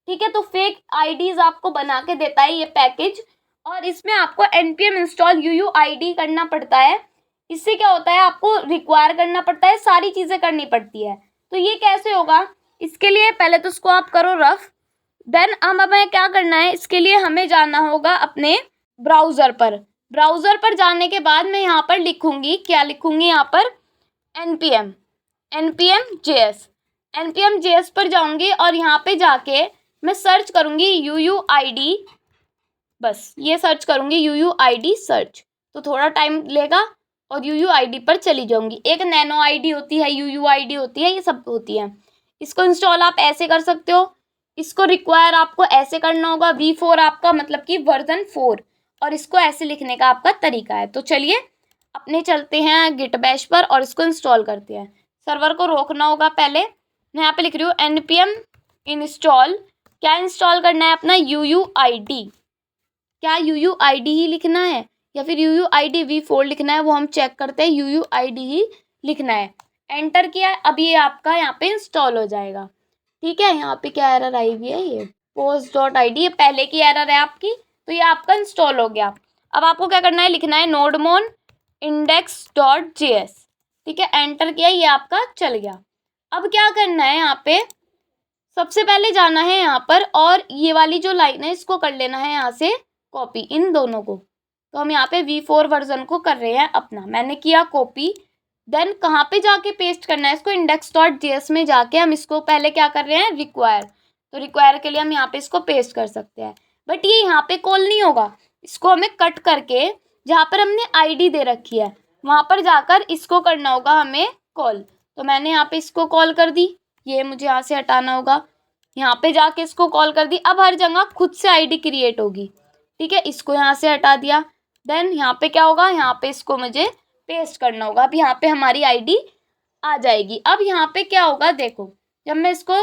Speaker 2: ठीक है, तो फेक आईडीज आपको बना के देता है ये पैकेज। और इसमें आपको npm इंस्टॉल UUID करना पड़ता है। इससे क्या होता है, आपको रिक्वायर करना पड़ता है, सारी चीजें करनी पड़ती है। तो ये कैसे होगा, इसके लिए पहले तो इसको आप करो रफ। देन अब हमें क्या करना है, इसके लिए हमें जाना होगा अपने ब्राउजर पर। ब्राउजर पर जाने के बाद मैं यहाँ पर लिखूंगी, क्या लिखूंगी यहाँ पर, npm js पर जाऊंगी और यहाँ पे जाके मैं सर्च करूंगी UUID, बस ये सर्च करूंगी UUID सर्च। तो थोड़ा टाइम लेगा और UUID पर चली जाऊंगी। एक नैनो आईडी होती है, UUID होती है, ये सब होती है। इसको इंस्टॉल आप ऐसे कर सकते हो, इसको रिक्वायर आपको ऐसे करना होगा। V4 आपका मतलब कि वर्जन 4, और इसको ऐसे लिखने का आपका तरीका है। तो चलिए अपने चलते हैं गिट बैश पर और इसको इंस्टॉल करते हैं। सर्वर को रोकना होगा पहले। मैं यहाँ पे लिख रही हूँ npm इंस्टॉल। क्या इंस्टॉल करना है, अपना UUID। क्या UUID ही लिखना है या फिर UUID V4 लिखना है, वो हम चेक करते हैं। UUID ही लिखना है, एंटर किया। अब ये आपका यहाँ पे इंस्टॉल हो जाएगा। ठीक है, यहाँ पे क्या एरर आई हुई है, ये post.id, ये पहले की एरर है आपकी। तो ये आपका इंस्टॉल हो गया। अब आपको क्या करना है, लिखना है nodemon index.js। ठीक है, एंटर किया, ये आपका चल गया। अब क्या करना है, यहाँ पे सबसे पहले जाना है यहाँ पर, और ये वाली जो लाइन है इसको कर लेना है यहाँ से कॉपी, इन दोनों को। तो हम यहाँ पे V4 वर्जन को कर रहे हैं अपना, मैंने किया कॉपी। देन कहाँ पे जाके पेस्ट करना है इसको, index.js में जाके हम इसको पहले क्या कर रहे हैं, रिक्वायर। तो रिक्वायर के लिए हम यहाँ पे इसको पेस्ट कर सकते हैं, बट ये यहाँ पे कॉल नहीं होगा इसको हमें कट करके जहाँ पर हमने आईडी दे रखी है वहाँ पर जाकर इसको करना होगा हमें कॉल। तो मैंने यहाँ पे इसको कॉल कर दी, ये मुझे यहाँ से हटाना होगा, यहाँ पे जाके इसको कॉल कर दी। अब हर जगह खुद से आईडी क्रिएट होगी, ठीक है। इसको यहाँ से हटा दिया, देन यहाँ पे क्या होगा, यहाँ पे इसको मुझे पेस्ट करना होगा। अब यहाँ पे हमारी आईडी आ जाएगी। अब यहाँ पे क्या होगा देखो, जब मैं इसको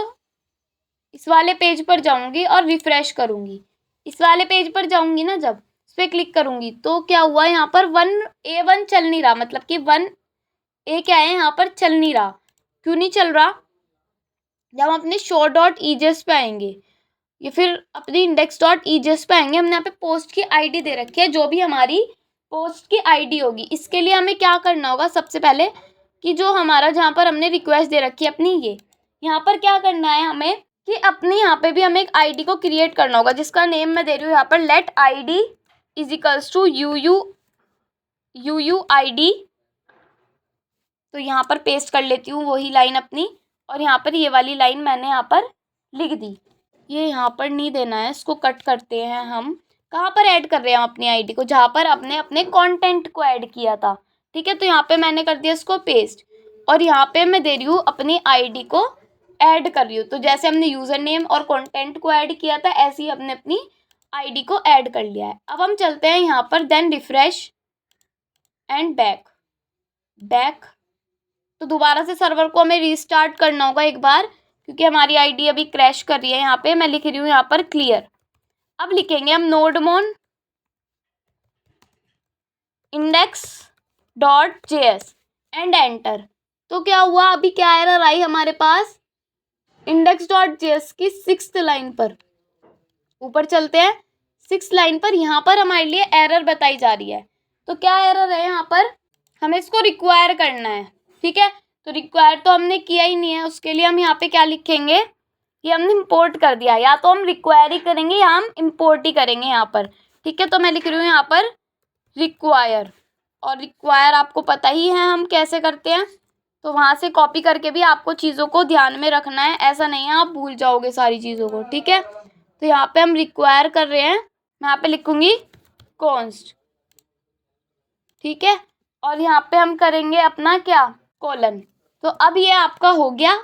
Speaker 2: इस वाले पेज पर जाऊंगी और रिफ्रेश करूंगी, इस वाले पेज पर जाऊंगी ना, जब इस पर क्लिक करूंगी तो क्या हुआ, यहाँ पर 1A1 चल नहीं रहा, मतलब कि 1A क्या है यहाँ पर चल नहीं रहा। क्यों नहीं चल रहा, जब हम अपने show.ejs पे आएंगे या फिर अपनी index.ejs पे आएंगे, हमने यहाँ पे पोस्ट की आईडी दे रखी है, जो भी हमारी पोस्ट की आईडी होगी। इसके लिए हमें क्या करना होगा, सबसे पहले कि जो हमारा जहाँ पर हमने रिक्वेस्ट दे रखी है अपनी, ये यहाँ पर क्या करना है हमें कि अपने यहाँ पे भी हमें एक आईडी को क्रिएट करना होगा, जिसका नेम मैं दे रही हूँ यहाँ पर let id is equals to UUID। तो यहाँ पर पेस्ट कर लेती हूँ वही लाइन अपनी, और यहाँ पर ये वाली लाइन मैंने यहाँ पर लिख दी। ये यहाँ पर नहीं देना है, इसको कट करते हैं। हम कहाँ पर ऐड कर रहे हैं हम अपनी आईडी को, जहाँ पर अपने अपने कंटेंट को ऐड किया था, ठीक है। तो यहाँ पे मैंने कर दिया इसको पेस्ट, और यहाँ पे मैं दे रही हूँ अपनी आईडी को ऐड कर रही हूँ। तो जैसे हमने यूज़र नेम और कंटेंट को ऐड किया था, ऐसे ही हमने अपनी आईडी को ऐड कर लिया है। अब हम चलते हैं यहाँ पर देन रिफ्रेश एंड बैक। तो दोबारा से सर्वर को हमें रीस्टार्ट करना होगा एक बार, क्योंकि हमारी आईडी अभी क्रैश कर रही है। यहाँ पे मैं लिख रही हूँ यहाँ पर क्लियर। अब लिखेंगे हम nodemon index.js एंड एंटर। तो क्या हुआ, अभी क्या एरर आई हमारे पास, index.js की 6th लाइन पर। ऊपर चलते हैं, 6th लाइन पर यहाँ पर हमारे लिए एरर बताई जा रही है। तो क्या एरर है यहाँ पर, हमें इसको रिक्वायर करना है, ठीक है। तो रिक्वायर तो हमने किया ही नहीं है, उसके लिए हम यहाँ पे क्या लिखेंगे, ये हमने इंपोर्ट कर दिया। या तो हम रिक्वायर ही करेंगे या हम इंपोर्ट ही करेंगे यहाँ पर, ठीक है। तो मैं लिख रही हूँ यहाँ पर रिक्वायर, और रिक्वायर आपको पता ही है हम कैसे करते हैं, तो वहाँ से कॉपी करके भी आपको चीज़ों को ध्यान में रखना है, ऐसा नहीं है आप भूल जाओगे सारी चीज़ों को, ठीक है। तो यहाँ पे हम रिक्वायर कर रहे हैं, मैं यहाँ पे लिखूँगी कॉन्स्ट, ठीक है। और यहाँ पे हम करेंगे अपना क्या, कोलन। तो अब ये आपका हो गया।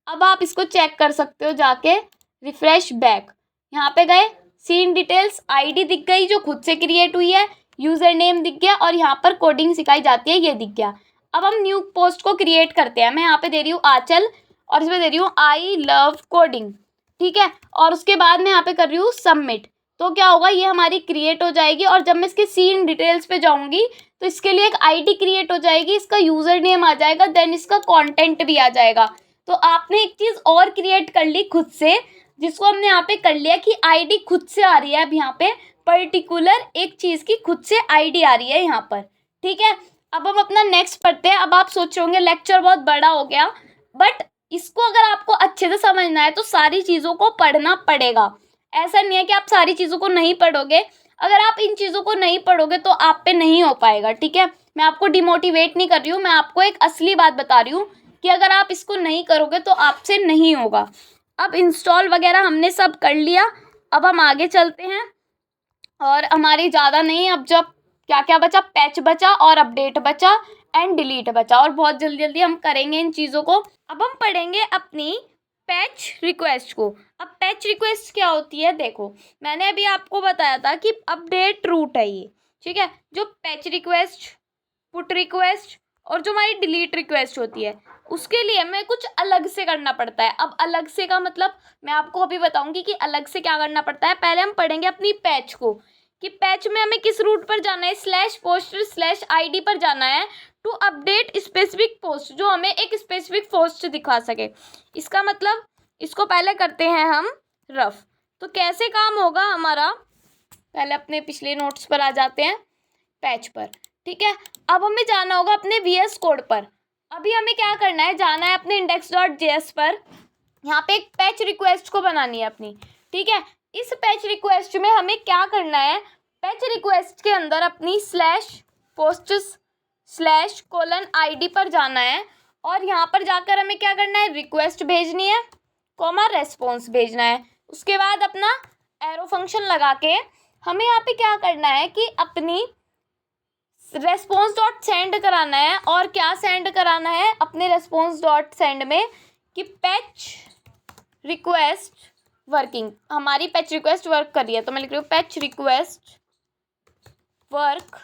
Speaker 2: अब आप इसको चेक कर सकते हो जाके, रिफ्रेश बैक, यहाँ पे गए, सीन डिटेल्स, आईडी दिख गई जो खुद से क्रिएट हुई है, यूज़र नेम दिख गया, और यहाँ पर कोडिंग सिखाई जाती है ये दिख गया। अब हम न्यू पोस्ट को क्रिएट करते हैं। मैं यहाँ पे दे रही हूँ आंचल, और इसमें दे रही हूँ आई लव कोडिंग, ठीक है। और उसके बाद मैं यहाँ पे कर रही हूँ सबमिट। तो क्या होगा, ये हमारी क्रिएट हो जाएगी, और जब मैं इसके सीन डिटेल्स पे जाऊँगी तो इसके लिए एक आईडी क्रिएट हो जाएगी, इसका यूज़र नेम आ जाएगा, देन इसका कंटेंट भी आ जाएगा। तो आपने एक चीज़ और क्रिएट कर ली खुद से, जिसको हमने यहाँ पे कर लिया कि आईडी खुद से आ रही है। अब यहाँ पे पर्टिकुलर एक चीज़ की खुद से आईडी आ रही है यहाँ पर, ठीक है। अब हम अपना नेक्स्ट पढ़ते हैं। अब आप सोच रहे होंगे लेक्चर बहुत बड़ा हो गया, बट इसको अगर आपको अच्छे से समझना है तो सारी चीज़ों को पढ़ना पड़ेगा। ऐसा नहीं है कि आप सारी चीज़ों को नहीं पढ़ोगे, अगर आप इन चीज़ों को नहीं पढ़ोगे तो आप पे नहीं हो पाएगा, ठीक है। मैं आपको डिमोटिवेट नहीं कर रही हूँ, मैं आपको एक असली बात बता रही हूँ कि अगर आप इसको नहीं करोगे तो आपसे नहीं होगा। अब इंस्टॉल वगैरह हमने सब कर लिया, अब हम आगे चलते हैं। और हमारी ज़्यादा नहीं, अब जब क्या क्या बचा, पैच बचा और अपडेट बचा एंड डिलीट बचा, और बहुत जल्दी जल्दी हम करेंगे इन चीज़ों को। अब हम पढ़ेंगे अपनी पैच रिक्वेस्ट को। अब पैच रिक्वेस्ट क्या होती है, देखो मैंने अभी आपको बताया था कि अपडेट रूट है ये, ठीक है। जो पैच रिक्वेस्ट, पुट रिक्वेस्ट और जो हमारी डिलीट रिक्वेस्ट होती है, उसके लिए हमें कुछ अलग से करना पड़ता है। अब अलग से का मतलब मैं आपको अभी बताऊंगी कि अलग से क्या करना पड़ता है। पहले हम पढ़ेंगे अपनी पैच को, कि पैच में हमें किस रूट पर जाना है, /poster/id पर जाना है टू अपडेट स्पेसिफिक पोस्ट, जो हमें एक स्पेसिफिक पोस्ट दिखा सके। इसका मतलब इसको पहले करते हैं हम रफ। तो कैसे काम होगा हमारा, पहले अपने पिछले नोट्स पर आ जाते हैं, पैच पर, ठीक है। अब हमें जाना होगा अपने VS कोड पर। अभी हमें क्या करना है, जाना है अपने index.js पर, यहाँ पे एक पैच रिक्वेस्ट को बनानी है अपनी, ठीक है। इस पैच रिक्वेस्ट में हमें क्या करना है, पैच रिक्वेस्ट के अंदर अपनी /posts/:id पर जाना है, और यहाँ पर जाकर हमें क्या करना है, रिक्वेस्ट भेजनी है, रेस्पॉन्स भेजना है। उसके बाद अपना एरो फंक्शन लगा के हमें यहाँ पे क्या करना है कि अपनी रेस्पॉन्स डॉट सेंड कराना है, और क्या सेंड कराना है अपने रेस्पॉन्स डॉट सेंड में कि पैच रिक्वेस्ट वर्किंग, हमारी पैच रिक्वेस्ट वर्क कर रही है। तो मैं लिख रही हूँ पैच रिक्वेस्ट वर्क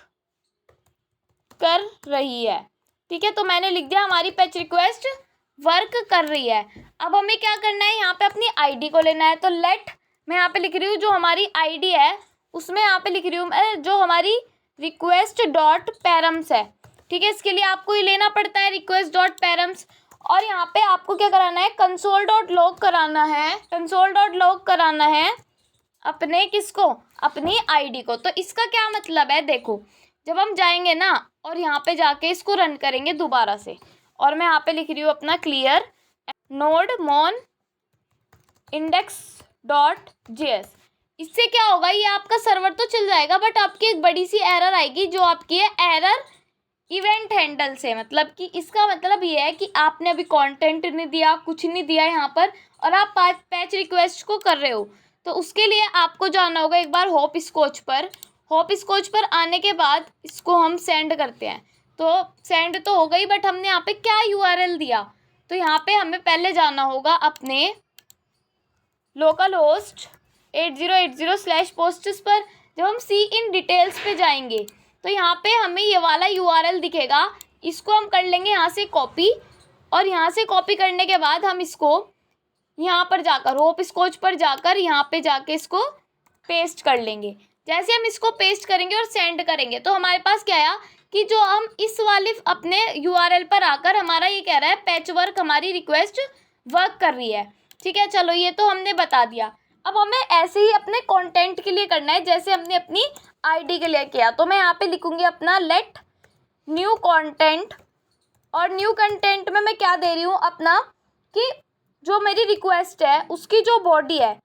Speaker 2: कर रही है। ठीक है, तो मैंने लिख दिया हमारी पैच रिक्वेस्ट वर्क कर रही है। अब हमें क्या करना है, यहाँ पे अपनी आईडी को लेना है। तो लेट, मैं यहाँ पे लिख रही हूँ जो हमारी आईडी है उसमें यहाँ पे लिख रही हूँ मैं जो हमारी रिक्वेस्ट डॉट पैरम्स है। ठीक है, इसके लिए आपको ये लेना पड़ता है रिक्वेस्ट डॉट पैरम्स, और यहाँ पे आपको क्या कराना है, कंसोल डॉट लॉग कराना है। कंसोल डॉट लॉग कराना है अपने किसको, अपनी आईडी को। तो इसका क्या मतलब है, देखो जब हम जाएंगे ना और यहाँ पे जाके इसको रन करेंगे दोबारा से, और मैं यहाँ पे लिख रही हूँ अपना क्लियर नोड मोन इंडेक्स डॉट जेएस। इससे क्या होगा, ये आपका सर्वर तो चल जाएगा बट आपकी एक बड़ी सी एरर आएगी जो आपकी है एरर इवेंट हैंडल से। मतलब कि इसका मतलब ये है कि आपने अभी कंटेंट नहीं दिया, कुछ नहीं दिया यहाँ पर, और आप पैच रिक्वेस्ट को कर रहे हो। तो उसके लिए आपको जाना होगा एक बार होप स्कॉच पर। होप स्कॉच पर आने के बाद इसको हम सेंड करते हैं। तो सेंड तो हो गई, बट हमने यहाँ पे क्या यूआरएल दिया, तो यहाँ पे हमें पहले जाना होगा अपने लोकल होस्ट 8080/posts पर। जब हम सी इन डिटेल्स पे जाएंगे तो यहाँ पे हमें ये वाला यूआरएल दिखेगा, इसको हम कर लेंगे यहाँ से कॉपी, और यहाँ से कॉपी करने के बाद हम इसको यहाँ पर जाकर होप स्कॉच पर जाकर यहाँ पे जाके इसको पेस्ट कर लेंगे। जैसे हम इसको पेस्ट करेंगे और सेंड करेंगे तो हमारे पास क्या आया कि जो हम इस वाले अपने यूआरएल पर आकर हमारा ये कह रहा है पैच वर्क, हमारी रिक्वेस्ट वर्क कर रही है। ठीक है, चलो ये तो हमने बता दिया। अब हमें ऐसे ही अपने कंटेंट के लिए करना है जैसे हमने अपनी आईडी के लिए किया। तो मैं यहाँ पे लिखूंगी अपना लेट न्यू कंटेंट, और न्यू कंटेंट में मैं क्या दे रही हूँ अपना कि जो मेरी रिक्वेस्ट है उसकी जो बॉडी है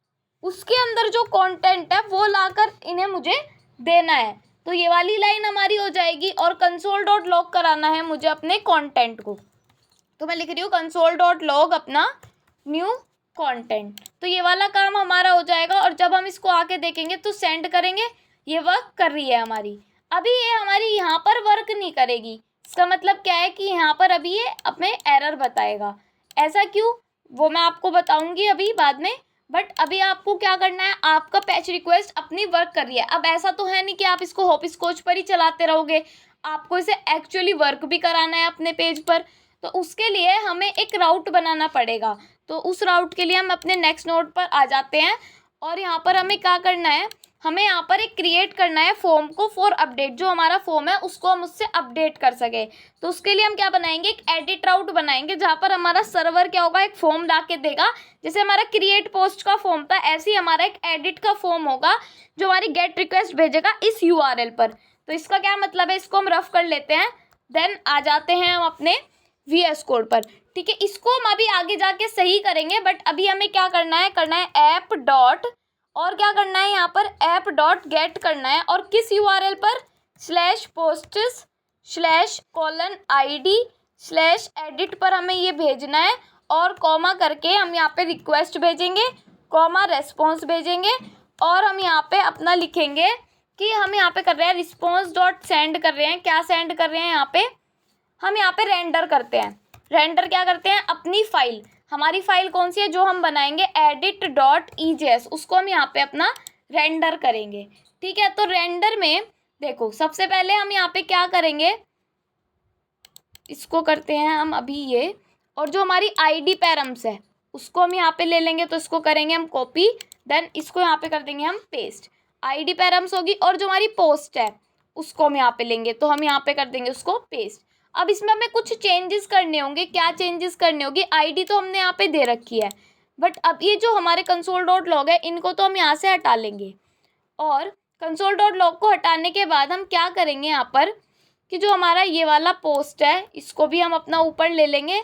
Speaker 2: उसके अंदर जो कंटेंट है वो लाकर इन्हें मुझे देना है। तो ये वाली लाइन हमारी हो जाएगी, और कंसोल डॉट लॉग कराना है मुझे अपने कंटेंट को। तो मैं लिख रही हूँ कंसोल डॉट लॉग अपना न्यू कंटेंट। तो ये वाला काम हमारा हो जाएगा, और जब हम इसको आके देखेंगे तो सेंड करेंगे, ये वर्क कर रही है हमारी। अभी ये हमारी यहाँ पर वर्क नहीं करेगी, इसका मतलब क्या है कि यहाँ पर अभी ये अपने एरर बताएगा। ऐसा क्यों, वो मैं आपको बताऊंगी अभी बाद में। बट अभी आपको क्या करना है, आपका पैच रिक्वेस्ट अपनी वर्क कर रही है। अब ऐसा तो है नहीं कि आप इसको होप स्कॉच पर ही चलाते रहोगे, आपको इसे एक्चुअली वर्क भी कराना है अपने पेज पर। तो उसके लिए हमें एक राउट बनाना पड़ेगा। तो उस राउट के लिए हम अपने नेक्स्ट नोड पर आ जाते हैं, और यहाँ पर हमें क्या करना है, हमें यहाँ पर एक क्रिएट करना है फॉर्म को फॉर अपडेट। जो हमारा फॉर्म है उसको हम उससे अपडेट कर सके। तो उसके लिए हम क्या बनाएंगे, एक एडिट राउट बनाएंगे जहाँ पर हमारा सर्वर क्या होगा, एक फॉर्म ला के देगा। जैसे हमारा क्रिएट पोस्ट का फॉर्म था, ऐसे ही हमारा एक एडिट का फॉर्म होगा जो हमारी गेट रिक्वेस्ट भेजेगा इस यूआरएल पर। तो इसका क्या मतलब है, इसको हम रफ कर लेते हैं, देन आ जाते हैं हम अपने VS कोड पर। ठीक है, इसको हम अभी आगे जाके सही करेंगे, बट अभी हमें क्या करना है ऐप डॉट, और क्या करना है यहाँ पर ऐप डॉट गेट करना है, और किस यूआरएल पर, /posts/id/edit पर हमें ये भेजना है, और कॉमा करके हम यहाँ पे रिक्वेस्ट भेजेंगे, कॉमा रेस्पॉन्स भेजेंगे, और हम यहाँ पे अपना लिखेंगे कि हम यहाँ पे कर रहे हैं रिस्पॉन्स डॉट सेंड कर रहे हैं। क्या सेंड कर रहे हैं, यहाँ पे हम यहाँ पे रेंडर करते हैं। रेंडर क्या करते हैं, अपनी फाइल, हमारी फाइल कौन सी है जो हम बनाएंगे edit.ejs, उसको हम यहाँ पे अपना रेंडर करेंगे। ठीक है, तो रेंडर में देखो सबसे पहले हम यहाँ पे क्या करेंगे, इसको करते हैं हम अभी ये, और जो हमारी आईडी पैरम्स है उसको हम यहाँ पे ले लेंगे। तो इसको करेंगे हम कॉपी, देन इसको यहाँ पे कर देंगे हम पेस्ट। आईडी पैरम्स होगी, और जो हमारी पोस्ट है उसको हम यहाँ पे लेंगे, तो हम यहाँ पे कर देंगे उसको पेस्ट। अब इसमें हमें कुछ चेंजेस करने होंगे। क्या चेंजेस करने होंगे, आईडी तो हमने यहाँ पे दे रखी है, बट अब ये जो हमारे कंसोल डॉट लॉग है इनको तो हम यहाँ से हटा लेंगे, और कंसोल डॉट लॉग को हटाने के बाद हम क्या करेंगे यहाँ पर कि जो हमारा ये वाला पोस्ट है इसको भी हम अपना ऊपर ले लेंगे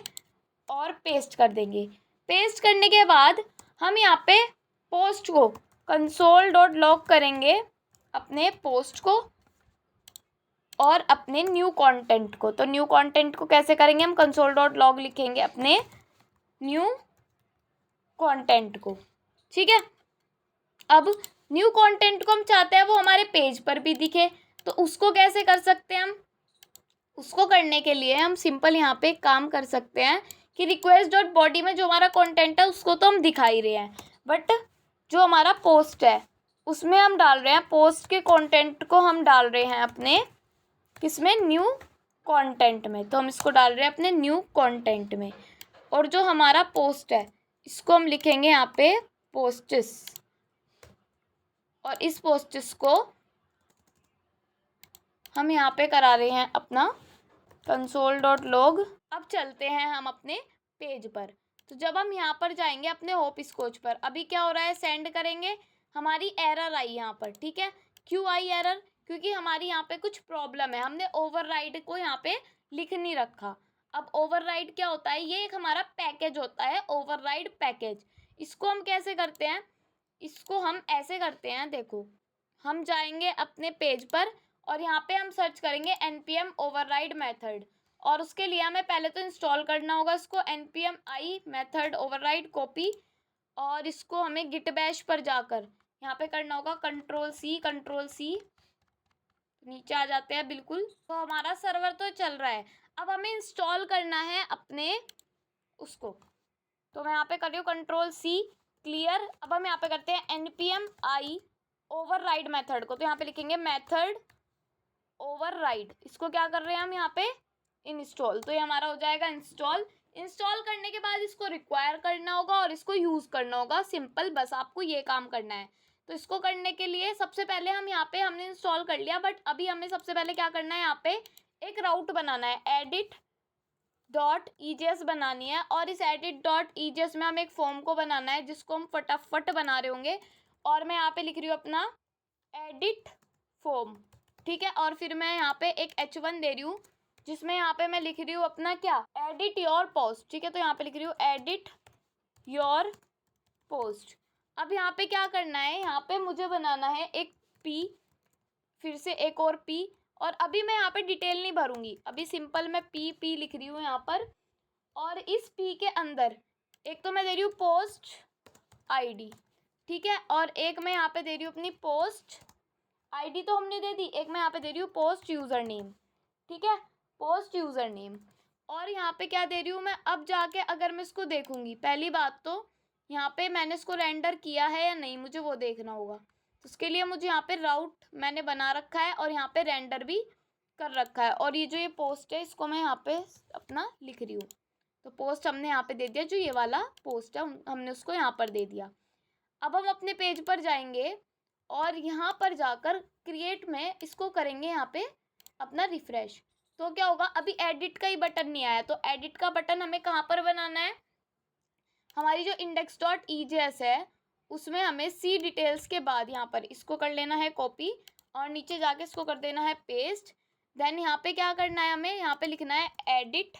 Speaker 2: और पेस्ट कर देंगे। पेस्ट करने के बाद हम यहाँ पे पोस्ट को कंसोल डॉट लॉग करेंगे, अपने पोस्ट को और अपने न्यू कंटेंट को। तो न्यू कंटेंट को कैसे करेंगे, हम कंसोल डॉट लॉग लिखेंगे अपने न्यू कंटेंट को। ठीक है, अब न्यू कंटेंट को हम चाहते हैं वो हमारे पेज पर भी दिखे, तो उसको कैसे कर सकते हैं हम? उसको करने के लिए हम सिंपल यहाँ पे एक काम कर सकते हैं कि रिक्वेस्ट डॉट बॉडी में जो हमारा कंटेंट है उसको तो हम दिखा ही रहे हैं, बट जो हमारा पोस्ट है उसमें हम डाल रहे हैं, पोस्ट के कंटेंट को हम डाल रहे हैं अपने किसमें, न्यू कंटेंट में। तो हम इसको डाल रहे हैं अपने न्यू कंटेंट में, और जो हमारा पोस्ट है इसको हम लिखेंगे यहाँ पे पोस्ट्स, और इस पोस्ट्स को हम यहाँ पे करा रहे हैं अपना console.log। अब चलते हैं हम अपने पेज पर। तो जब हम यहाँ पर जाएंगे अपने होप स्कॉच पर, अभी क्या हो रहा है, सेंड करेंगे, हमारी एरर आई यहाँ पर, ठीक है। क्यों आई एरर? क्योंकि हमारी यहाँ पे कुछ प्रॉब्लम है, हमने ओवरराइड को यहाँ पे लिख नहीं रखा। अब ओवरराइड क्या होता है, ये एक हमारा पैकेज होता है, ओवरराइड पैकेज। इसको हम कैसे करते हैं, इसको हम ऐसे करते हैं, देखो हम जाएंगे अपने पेज पर और यहाँ पे हम सर्च करेंगे npm override मेथड, और उसके लिए हमें पहले तो इंस्टॉल करना होगा इसको, npm i method override copy, और इसको हमें git bash पर जाकर यहाँ पे करना होगा कंट्रोल सी, नीचे आ जाते हैं बिल्कुल। तो हमारा सर्वर तो चल रहा है, अब हमें इंस्टॉल करना है अपने उसको, तो मैं यहाँ पे कर रही हूँ कंट्रोल सी क्लियर। अब हम यहाँ पे करते हैं npm i override मेथड को, तो यहाँ पे लिखेंगे मेथड ओवरराइड, इसको क्या कर रहे हैं हम यहाँ पे, इंस्टॉल। तो ये हमारा हो जाएगा इंस्टॉल। इंस्टॉल करने के बाद इसको रिक्वायर करना होगा और इसको यूज़ करना होगा, सिंपल, बस आपको ये काम करना है। तो इसको करने के लिए सबसे पहले हम यहाँ पे हमने इंस्टॉल कर लिया, बट अभी हमें सबसे पहले क्या करना है, यहाँ पे एक राउट बनाना है, edit.ejs बनानी है, और इस edit.ejs में हमें एक फॉर्म को बनाना है जिसको हम फटाफट बना रहे होंगे, और मैं यहाँ पे लिख रही हूँ अपना एडिट फॉर्म, ठीक है। और फिर मैं यहाँ पे एक h1 दे रही हूँ जिसमें यहाँ पे मैं लिख रही हूँ अपना क्या, एडिट योर पोस्ट, ठीक है। तो यहाँ पे लिख रही हूँ एडिट योर पोस्ट। अब यहाँ पे क्या करना है, यहाँ पे मुझे बनाना है एक p, फिर से एक और p, और अभी मैं यहाँ पे डिटेल नहीं भरूंगी, अभी सिंपल मैं p लिख रही हूँ यहाँ पर। और इस p के अंदर एक तो मैं दे रही हूँ पोस्ट id, ठीक है, और एक मैं यहाँ पे दे रही हूँ अपनी पोस्ट आईडी तो हमने दे दी, एक मैं यहाँ पे दे रही हूँ पोस्ट यूज़र नेम, ठीक है, पोस्ट यूज़र नेम। और यहाँ पे क्या दे रही हूँ मैं, अब जाके अगर मैं इसको देखूंगी, पहली बात तो यहाँ पे मैंने इसको रेंडर किया है या नहीं, मुझे वो देखना होगा। तो उसके लिए मुझे यहाँ पे राउट मैंने बना रखा है और यहाँ पे रेंडर भी कर रखा है, और ये जो ये पोस्ट है इसको मैं यहाँ पे अपना लिख रही हूँ। तो पोस्ट हमने यहाँ पे दे दिया, जो ये वाला पोस्ट है हमने उसको यहाँ पर दे दिया। अब हम अपने पेज पर जाएंगे और यहाँ पर जाकर क्रिएट में इसको करेंगे यहाँ पे अपना रिफ्रेश। तो क्या होगा, अभी एडिट का ही बटन नहीं आया, तो एडिट का बटन हमें कहाँ पर बनाना है, हमारी जो index.ejs है उसमें हमें सी डिटेल्स के बाद यहाँ पर इसको कर लेना है कॉपी, और नीचे जाके इसको कर देना है पेस्ट। देन यहाँ पे क्या करना है, हमें यहाँ पे लिखना है एडिट,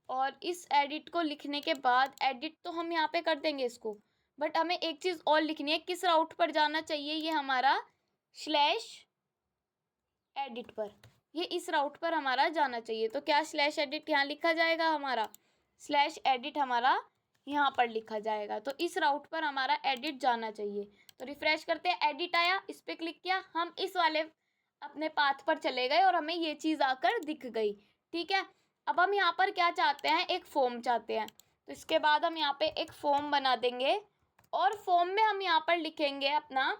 Speaker 2: और इस एडिट को लिखने के बाद एडिट तो हम यहाँ पे कर देंगे इसको, बट हमें एक चीज़ और लिखनी है, किस राउट पर जाना चाहिए, ये हमारा स्लैश एडिट पर, ये इस राउट पर हमारा जाना चाहिए। तो क्या स्लैश एडिट यहाँ लिखा जाएगा, हमारा स्लैश एडिट हमारा यहाँ पर लिखा जाएगा, तो इस राउट पर हमारा एडिट जाना चाहिए। तो रिफ्रेश करते हैं, एडिट आया, इस पर क्लिक किया, हम इस वाले अपने पाथ पर चले गए और हमें ये चीज़ आकर दिख गई, ठीक है। अब हम यहाँ पर क्या चाहते हैं, एक फॉर्म चाहते हैं, तो इसके बाद हम यहाँ पे एक फॉर्म बना देंगे, और फॉर्म में हम यहाँ पर लिखेंगे अपना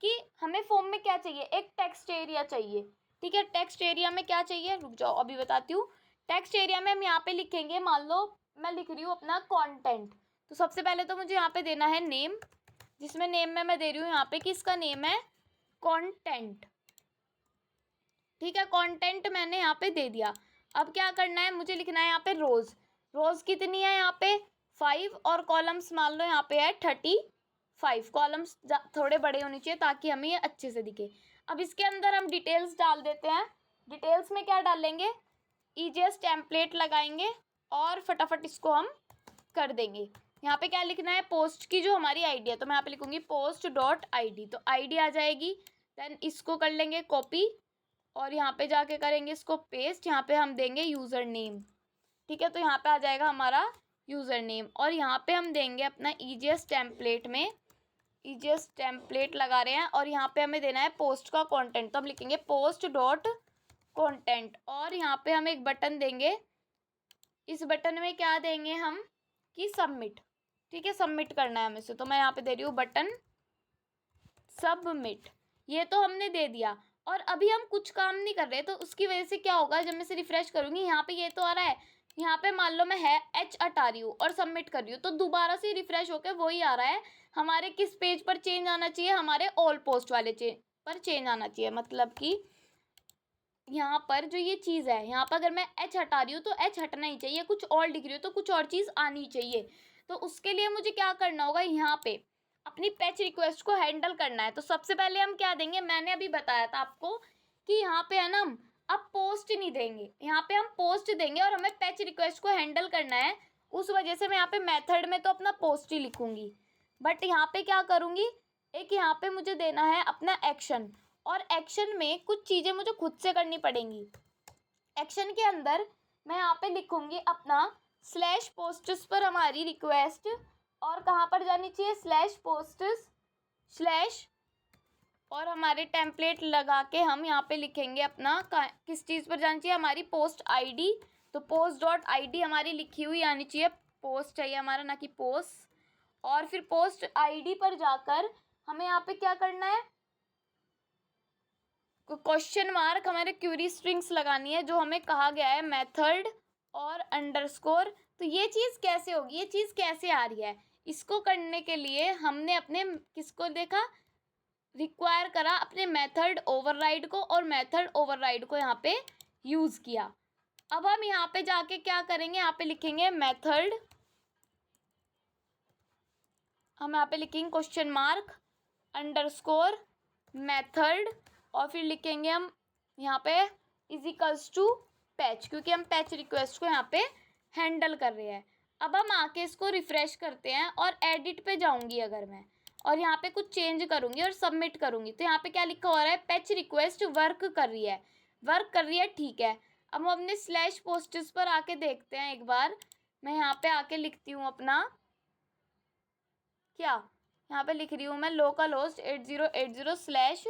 Speaker 2: कि हमें फॉर्म में क्या चाहिए, एक टेक्स्ट एरिया चाहिए, ठीक है। टेक्स्ट एरिया में क्या चाहिए, रुक जाओ अभी बताती हूँ। टेक्स्ट एरिया में हम यहाँ पे लिखेंगे, मान लो मैं लिख रही हूँ अपना कंटेंट, तो सबसे पहले तो मुझे यहाँ पे देना है नेम, जिसमें नेम में मैं दे रही हूँ यहाँ पे कि इसका नेम है कंटेंट, ठीक है। कंटेंट मैंने यहाँ पे दे दिया। अब क्या करना है, मुझे लिखना है यहाँ पे रोज, रोज कितनी है यहाँ पे 5, और कॉलम्स मान लो यहाँ पे है 35, कॉलम्स थोड़े बड़े होने चाहिए ताकि हमें ये अच्छे से दिखे। अब इसके अंदर हम डिटेल्स डाल देते हैं, डिटेल्स में क्या डालेंगे, ईजीएस टेम्पलेट लगाएंगे और फटाफट इसको हम कर देंगे। यहाँ पे क्या लिखना है, पोस्ट की जो हमारी आईडी है, तो मैं यहाँ पे लिखूंगी post.id, तो आईडी आ जाएगी। देन इसको कर लेंगे कॉपी, और यहाँ पे जाके करेंगे इसको पेस्ट, यहाँ पे हम देंगे यूज़र नेम, ठीक है। तो यहाँ पे आ जाएगा हमारा यूज़र नेम, और यहाँ पे हम देंगे अपना ईजीएस टेम्पलेट में EJS टेम्पलेट लगा रहे हैं और यहाँ पे हमें देना है पोस्ट का कंटेंट। तो हम लिखेंगे पोस्ट डॉट कंटेंट और यहाँ पे हम एक बटन देंगे। इस बटन में क्या देंगे हम कि सबमिट। ठीक है, सबमिट करना है हमें से। तो मैं यहाँ पे दे रही हूँ बटन सबमिट। ये तो हमने दे दिया और अभी हम कुछ काम नहीं कर रहे, तो उसकी वजह से क्या होगा, जब मैं इसे रिफ्रेश करूँगी यहाँ पे ये तो आ रहा है, यहाँ पे मान लो मैं H हटा रही हूँ और सबमिट कर रही हूँ, तो दोबारा से रिफ्रेश होकर वही आ रहा है। हमारे किस पेज पर चेंज आना चाहिए, हमारे ऑल पोस्ट वाले पर चेंज आना चाहिए। मतलब कि यहाँ पर जो ये चीज़ है, यहाँ पर अगर मैं H हटा रही हूँ तो H हटना ही चाहिए, कुछ और लिख रही हूँ तो कुछ और चीज़ आनी चाहिए। तो उसके लिए मुझे क्या करना होगा, यहाँ पे अपनी पैच रिक्वेस्ट को हैंडल करना है। तो सबसे पहले हम क्या देंगे, मैंने अभी बताया था आपको कि यहाँ पे है ना, हम अब पोस्ट नहीं देंगे, यहाँ पे हम पोस्ट देंगे और हमें पैच रिक्वेस्ट को हैंडल करना है। उस वजह से मैं यहाँ पे मेथड में तो अपना पोस्ट ही लिखूंगी, बट यहाँ पे क्या करूँगी, एक यहाँ पे मुझे देना है अपना एक्शन, और एक्शन में कुछ चीज़ें मुझे खुद से करनी पड़ेंगी। एक्शन के अंदर मैं यहाँ पे लिखूंगी अपना स्लैश पोस्ट्स पर हमारी रिक्वेस्ट, और कहाँ पर जानी चाहिए, स्लैश पोस्ट्स स्लैश, और हमारे टेम्पलेट लगा के हम यहाँ पे लिखेंगे अपना किस चीज़ पर जानी चाहिए, हमारी पोस्ट आईडी। तो पोस्ट डॉट आईडी हमारी लिखी हुई आनी चाहिए, पोस्ट चाहिए हमारा, ना कि पोस्ट। और फिर पोस्ट आईडी पर जाकर हमें यहाँ पे क्या करना है, क्वेश्चन मार्क, हमारे क्यूरी स्ट्रिंग्स लगानी है जो हमें कहा गया है, मेथड और अंडरस्कोर। तो ये चीज़ कैसे होगी, ये चीज़ कैसे आ रही है, इसको करने के लिए हमने अपने किसको देखा, रिक्वायर करा अपने मेथड ओवरराइड को, और मेथड ओवरराइड को यहाँ पे यूज़ किया। अब हम यहाँ पे जाके क्या करेंगे, यहाँ पे लिखेंगे मेथड, हम यहाँ पे लिखेंगे क्वेश्चन मार्क अंडरस्कोर मेथड, और फिर लिखेंगे हम यहाँ पे इज इक्वल्स टू पैच, क्योंकि हम पैच रिक्वेस्ट को यहाँ पे हैंडल कर रहे हैं। अब हम आके इसको रिफ़्रेश करते हैं और एडिट पे जाऊँगी अगर मैं, और यहाँ पे कुछ चेंज करूँगी और सबमिट करूँगी, तो यहाँ पे क्या लिखा हो रहा है, पैच रिक्वेस्ट वर्क कर रही है, वर्क कर रही है, ठीक है। अब हम अपने स्लैश पोस्ट्स पर आके देखते हैं एक बार। मैं यहाँ पे आके लिखती हूँ अपना क्या, यहाँ पे लिख रही हूँ मैं लोकल होस्ट 8080 स्लैश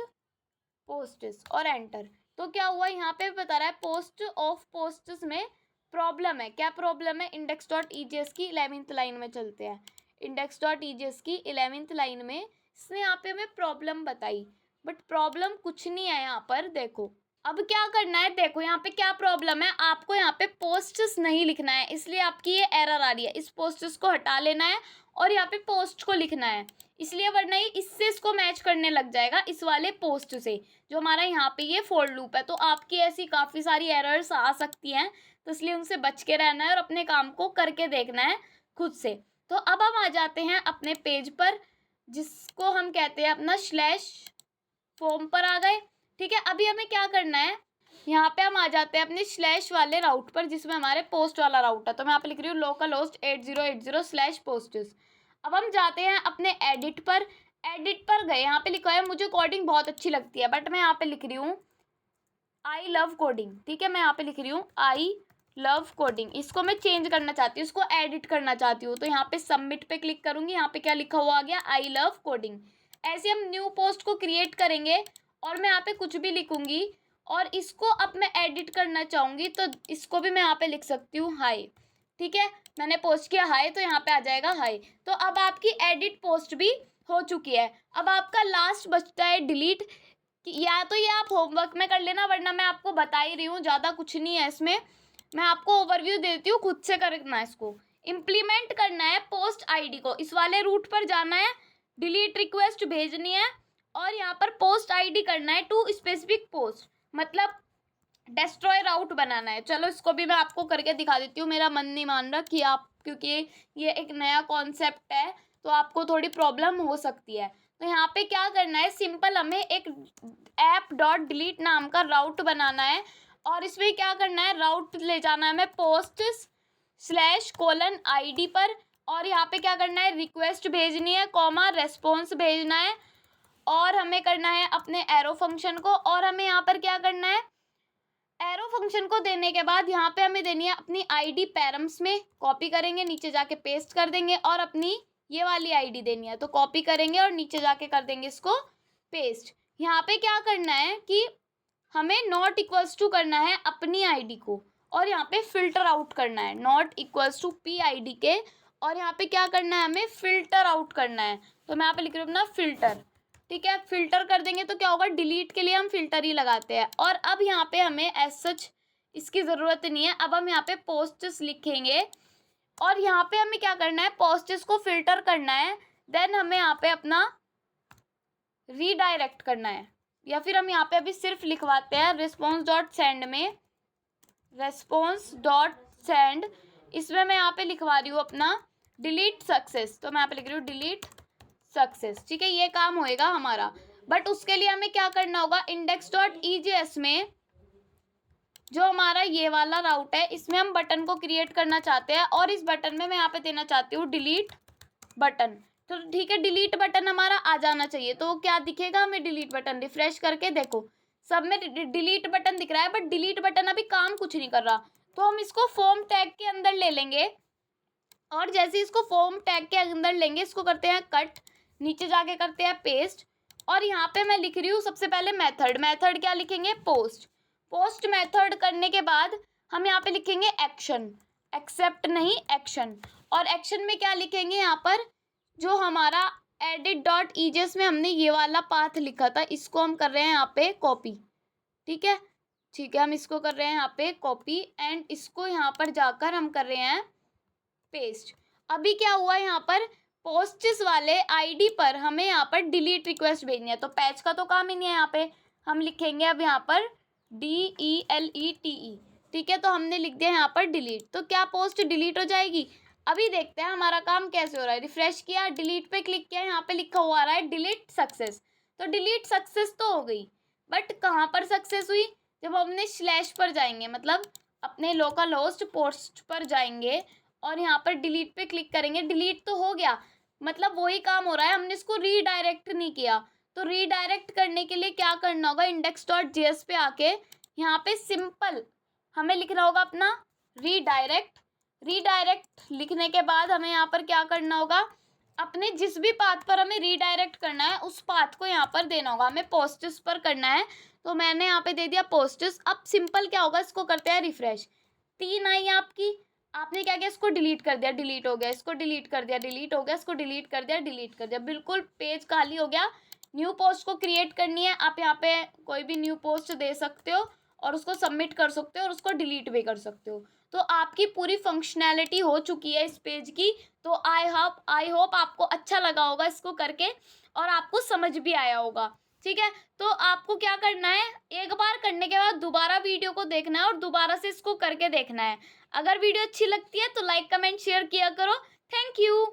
Speaker 2: पोस्ट्स और एंटर। तो क्या हुआ, यहाँ पे बता रहा है पोस्ट ऑफ पोस्ट्स में प्रॉब्लम है। क्या प्रॉब्लम है, इंडेक्स डॉट ईजीएस की 11th लाइन में चलते हैं। इंडेक्स डॉट ईजीएस की 11th लाइन में इसने यहाँ पे हमें प्रॉब्लम बताई, बट प्रॉब्लम कुछ नहीं है यहाँ पर। देखो अब क्या करना है, देखो यहाँ पे क्या प्रॉब्लम है, आपको यहाँ पे पोस्ट्स नहीं लिखना है, इसलिए आपकी ये एरर आ रही है। इस पोस्ट्स को हटा लेना है और यहाँ पे पोस्ट को लिखना है, इसलिए, वरना ये इससे इसको मैच करने लग जाएगा, इस वाले पोस्ट से, जो हमारा यहाँ पे ये फॉर लूप है। तो आपकी ऐसी काफ़ी सारी एरर्स आ सकती हैं, तो इसलिए उनसे बच के रहना है और अपने काम को करके देखना है खुद से। तो अब हम आ जाते हैं अपने पेज पर, जिसको हम कहते हैं अपना स्लैश फॉर्म पर आ गए। ठीक है, अभी हमें क्या करना है, यहाँ पे हम आ जाते हैं अपने स्लैश वाले राउट पर, जिसमें हमारे पोस्ट वाला राउट है। तो मैं यहाँ पे लिख रही हूँ लोकल होस्ट 8080 स्लैश पोस्ट्स। अब हम जाते हैं अपने एडिट पर, एडिट पर गए, यहाँ पे लिखा है मुझे कोडिंग बहुत अच्छी लगती है, बट मैं यहाँ पे लिख रही हूँ आई लव कोडिंग। ठीक है, मैं यहाँ पे लिख रही हूँ आई लव कोडिंग, इसको मैं चेंज करना चाहती हूँ, इसको एडिट करना चाहती हूँ। तो यहाँ पे सबमिट पे क्लिक करूँगी, यहाँ पे क्या लिखा हुआ आ गया, आई लव कोडिंग। ऐसे हम न्यू पोस्ट को क्रिएट करेंगे और मैं यहाँ पे कुछ भी लिखूँगी, और इसको अब मैं एडिट करना चाहूँगी, तो इसको भी मैं यहाँ पे लिख सकती हूँ हाई। ठीक है, मैंने पोस्ट किया हाई, तो यहाँ पे आ जाएगा हाई। तो अब आपकी एडिट पोस्ट भी हो चुकी है। अब आपका लास्ट बचता है डिलीट, या तो ये आप होमवर्क में कर लेना, वरना मैं आपको बता ही रही हूँ, ज़्यादा कुछ नहीं है इसमें, मैं आपको ओवरव्यू देती हूँ, खुद से करना है। इसको इम्प्लीमेंट करना है पोस्ट आईडी को, इस वाले रूट पर जाना है, डिलीट रिक्वेस्ट भेजनी है, और यहाँ पर पोस्ट आईडी करना है टू स्पेसिफिक पोस्ट, मतलब डेस्ट्रॉय राउट बनाना है। चलो इसको भी मैं आपको करके दिखा देती हूँ, मेरा मन नहीं मान रहा कि आप, क्योंकि ये एक नया कॉन्सेप्ट है तो आपको थोड़ी प्रॉब्लम हो सकती है। तो यहाँ पे क्या करना है, सिंपल हमें एक ऐप डॉट डिलीट नाम का राउट बनाना है, और इसमें क्या करना है, राउट ले जाना है हमें पोस्ट स्लैश कोलन आईडी पर, और यहाँ पे क्या करना है, रिक्वेस्ट भेजनी है, कॉमा रेस्पॉन्स भेजना है, और हमें करना है अपने एरो फंक्शन को, और हमें यहाँ पर क्या करना है, एरो फंक्शन को देने के बाद यहाँ पे हमें देनी है अपनी आईडी पैरम्स में, कॉपी करेंगे, नीचे जाके पेस्ट कर देंगे, और अपनी ये वाली आईडी देनी है, तो कॉपी करेंगे और नीचे जाके कर देंगे इसको पेस्ट। यहाँ पे क्या करना है कि हमें नॉट इक्वल्स टू करना है अपनी आईडी को, और यहाँ पे फिल्टर आउट करना है not equals to P ID के, और यहाँ पे क्या करना है हमें फिल्टर आउट करना है। तो मैं यहाँ पे लिख रही हूँ अपना फिल्टर, ठीक है। फिल्टर कर देंगे तो क्या होगा, डिलीट के लिए हम फिल्टर ही लगाते हैं। और अब यहाँ पे हमें एज सच इसकी ज़रूरत नहीं है। अब हम यहाँ पे पोस्ट्स लिखेंगे और यहाँ पे हमें क्या करना है, पोस्ट्स को फिल्टर करना है, देन हमें यहाँ पे अपना रीडायरेक्ट करना है, या फिर हम यहाँ पे अभी सिर्फ लिखवाते हैं रिस्पॉन्स डॉट सेंड में, रेस्पॉन्स डॉट सेंड, इसमें मैं यहाँ पे लिखवा रही हूँ अपना डिलीट सक्सेस। तो मैं यहाँ पे लिख रही हूँ डिलीट सक्सेस, ठीक है। ये काम होएगा हमारा, बट उसके लिए हमें क्या करना होगा, इंडेक्स डॉट ईजेएस में जो हमारा ये वाला राउट है, इसमें हम बटन को क्रिएट करना चाहते हैं, और इस बटन में मैं यहाँ पे देना चाहती हूँ डिलीट बटन। तो ठीक है, डिलीट बटन हमारा आ जाना चाहिए। तो क्या दिखेगा हमें डिलीट बटन, रिफ्रेश करके देखो सब में डिलीट बटन दिख रहा है, बट डिलीट बटन अभी काम कुछ नहीं कर रहा। तो हम इसको फॉर्म टैग के अंदर ले लेंगे, और जैसे इसको फॉर्म टैग के अंदर लेंगे, इसको करते हैं कट, नीचे जाके करते हैं पेस्ट, और यहाँ पे मैं लिख रही हूँ सबसे पहले मेथड। मेथड क्या लिखेंगे, पोस्ट। पोस्ट मेथड करने के बाद हम यहाँ पे लिखेंगे एक्शन, एक्सेप्ट नहीं एक्शन। और एक्शन में क्या लिखेंगे, यहाँ पर जो हमारा एडिट डॉट ईजेस में हमने ये वाला पाथ लिखा था, इसको हम कर रहे हैं यहाँ पे कॉपी, ठीक है। ठीक है, हम इसको कर रहे हैं यहाँ पे कॉपी, एंड इसको यहाँ पर जाकर हम कर रहे हैं पेस्ट। अभी क्या हुआ, यहाँ पर पोस्ट्स वाले आईडी पर हमें यहाँ पर डिलीट रिक्वेस्ट भेजनी है, तो पैच का तो काम ही नहीं है। यहाँ पे हम लिखेंगे अब यहाँ पर DELETE, ठीक है। तो हमने लिख दिया यहाँ पर डिलीट, तो क्या पोस्ट डिलीट हो जाएगी। अभी देखते हैं हमारा काम कैसे हो रहा है। रिफ्रेश किया, डिलीट पे क्लिक किया, यहाँ पे लिखा हुआ आ रहा है डिलीट सक्सेस। तो डिलीट सक्सेस तो हो गई, बट कहाँ पर सक्सेस हुई, जब हमने स्लैश पर जाएंगे, मतलब अपने लोकल होस्ट पोस्ट पर जाएंगे और यहाँ पर डिलीट पे क्लिक करेंगे, डिलीट तो हो गया, मतलब वही काम हो रहा है, हमने इसको रीडायरेक्ट नहीं किया। तो रीडायरेक्ट करने के लिए क्या करना होगा, इंडेक्स डॉट जेएस पे आके यहाँ पे सिंपल हमें लिखना होगा अपना रीडायरेक्ट। रीडायरेक्ट लिखने के बाद हमें यहाँ पर क्या करना होगा, अपने जिस भी पाथ पर हमें रीडायरेक्ट करना है उस पाथ को यहाँ पर देना होगा। हमें पोस्ट्स पर करना है, तो मैंने यहाँ पे दे दिया पोस्ट्स। अब सिंपल क्या होगा, इसको करते हैं रिफ्रेश, 3 आई आपकी, आपने क्या किया, इसको डिलीट कर दिया, डिलीट हो गया, इसको डिलीट कर दिया, डिलीट हो गया, इसको डिलीट कर दिया, डिलीट कर दिया, बिल्कुल पेज खाली हो गया। न्यू पोस्ट को क्रिएट करनी है, आप यहाँ पे कोई भी न्यू पोस्ट दे सकते हो और उसको सबमिट कर सकते हो और उसको डिलीट भी कर सकते हो। तो आपकी पूरी फंक्शनैलिटी हो चुकी है इस पेज की। तो आई होप आपको अच्छा लगा होगा इसको करके, और आपको समझ भी आया होगा, ठीक है। तो आपको क्या करना है, एक बार करने के बाद दोबारा वीडियो को देखना है और दोबारा से इसको करके देखना है। अगर वीडियो अच्छी लगती है तो लाइक कमेंट शेयर किया करो। Thank you.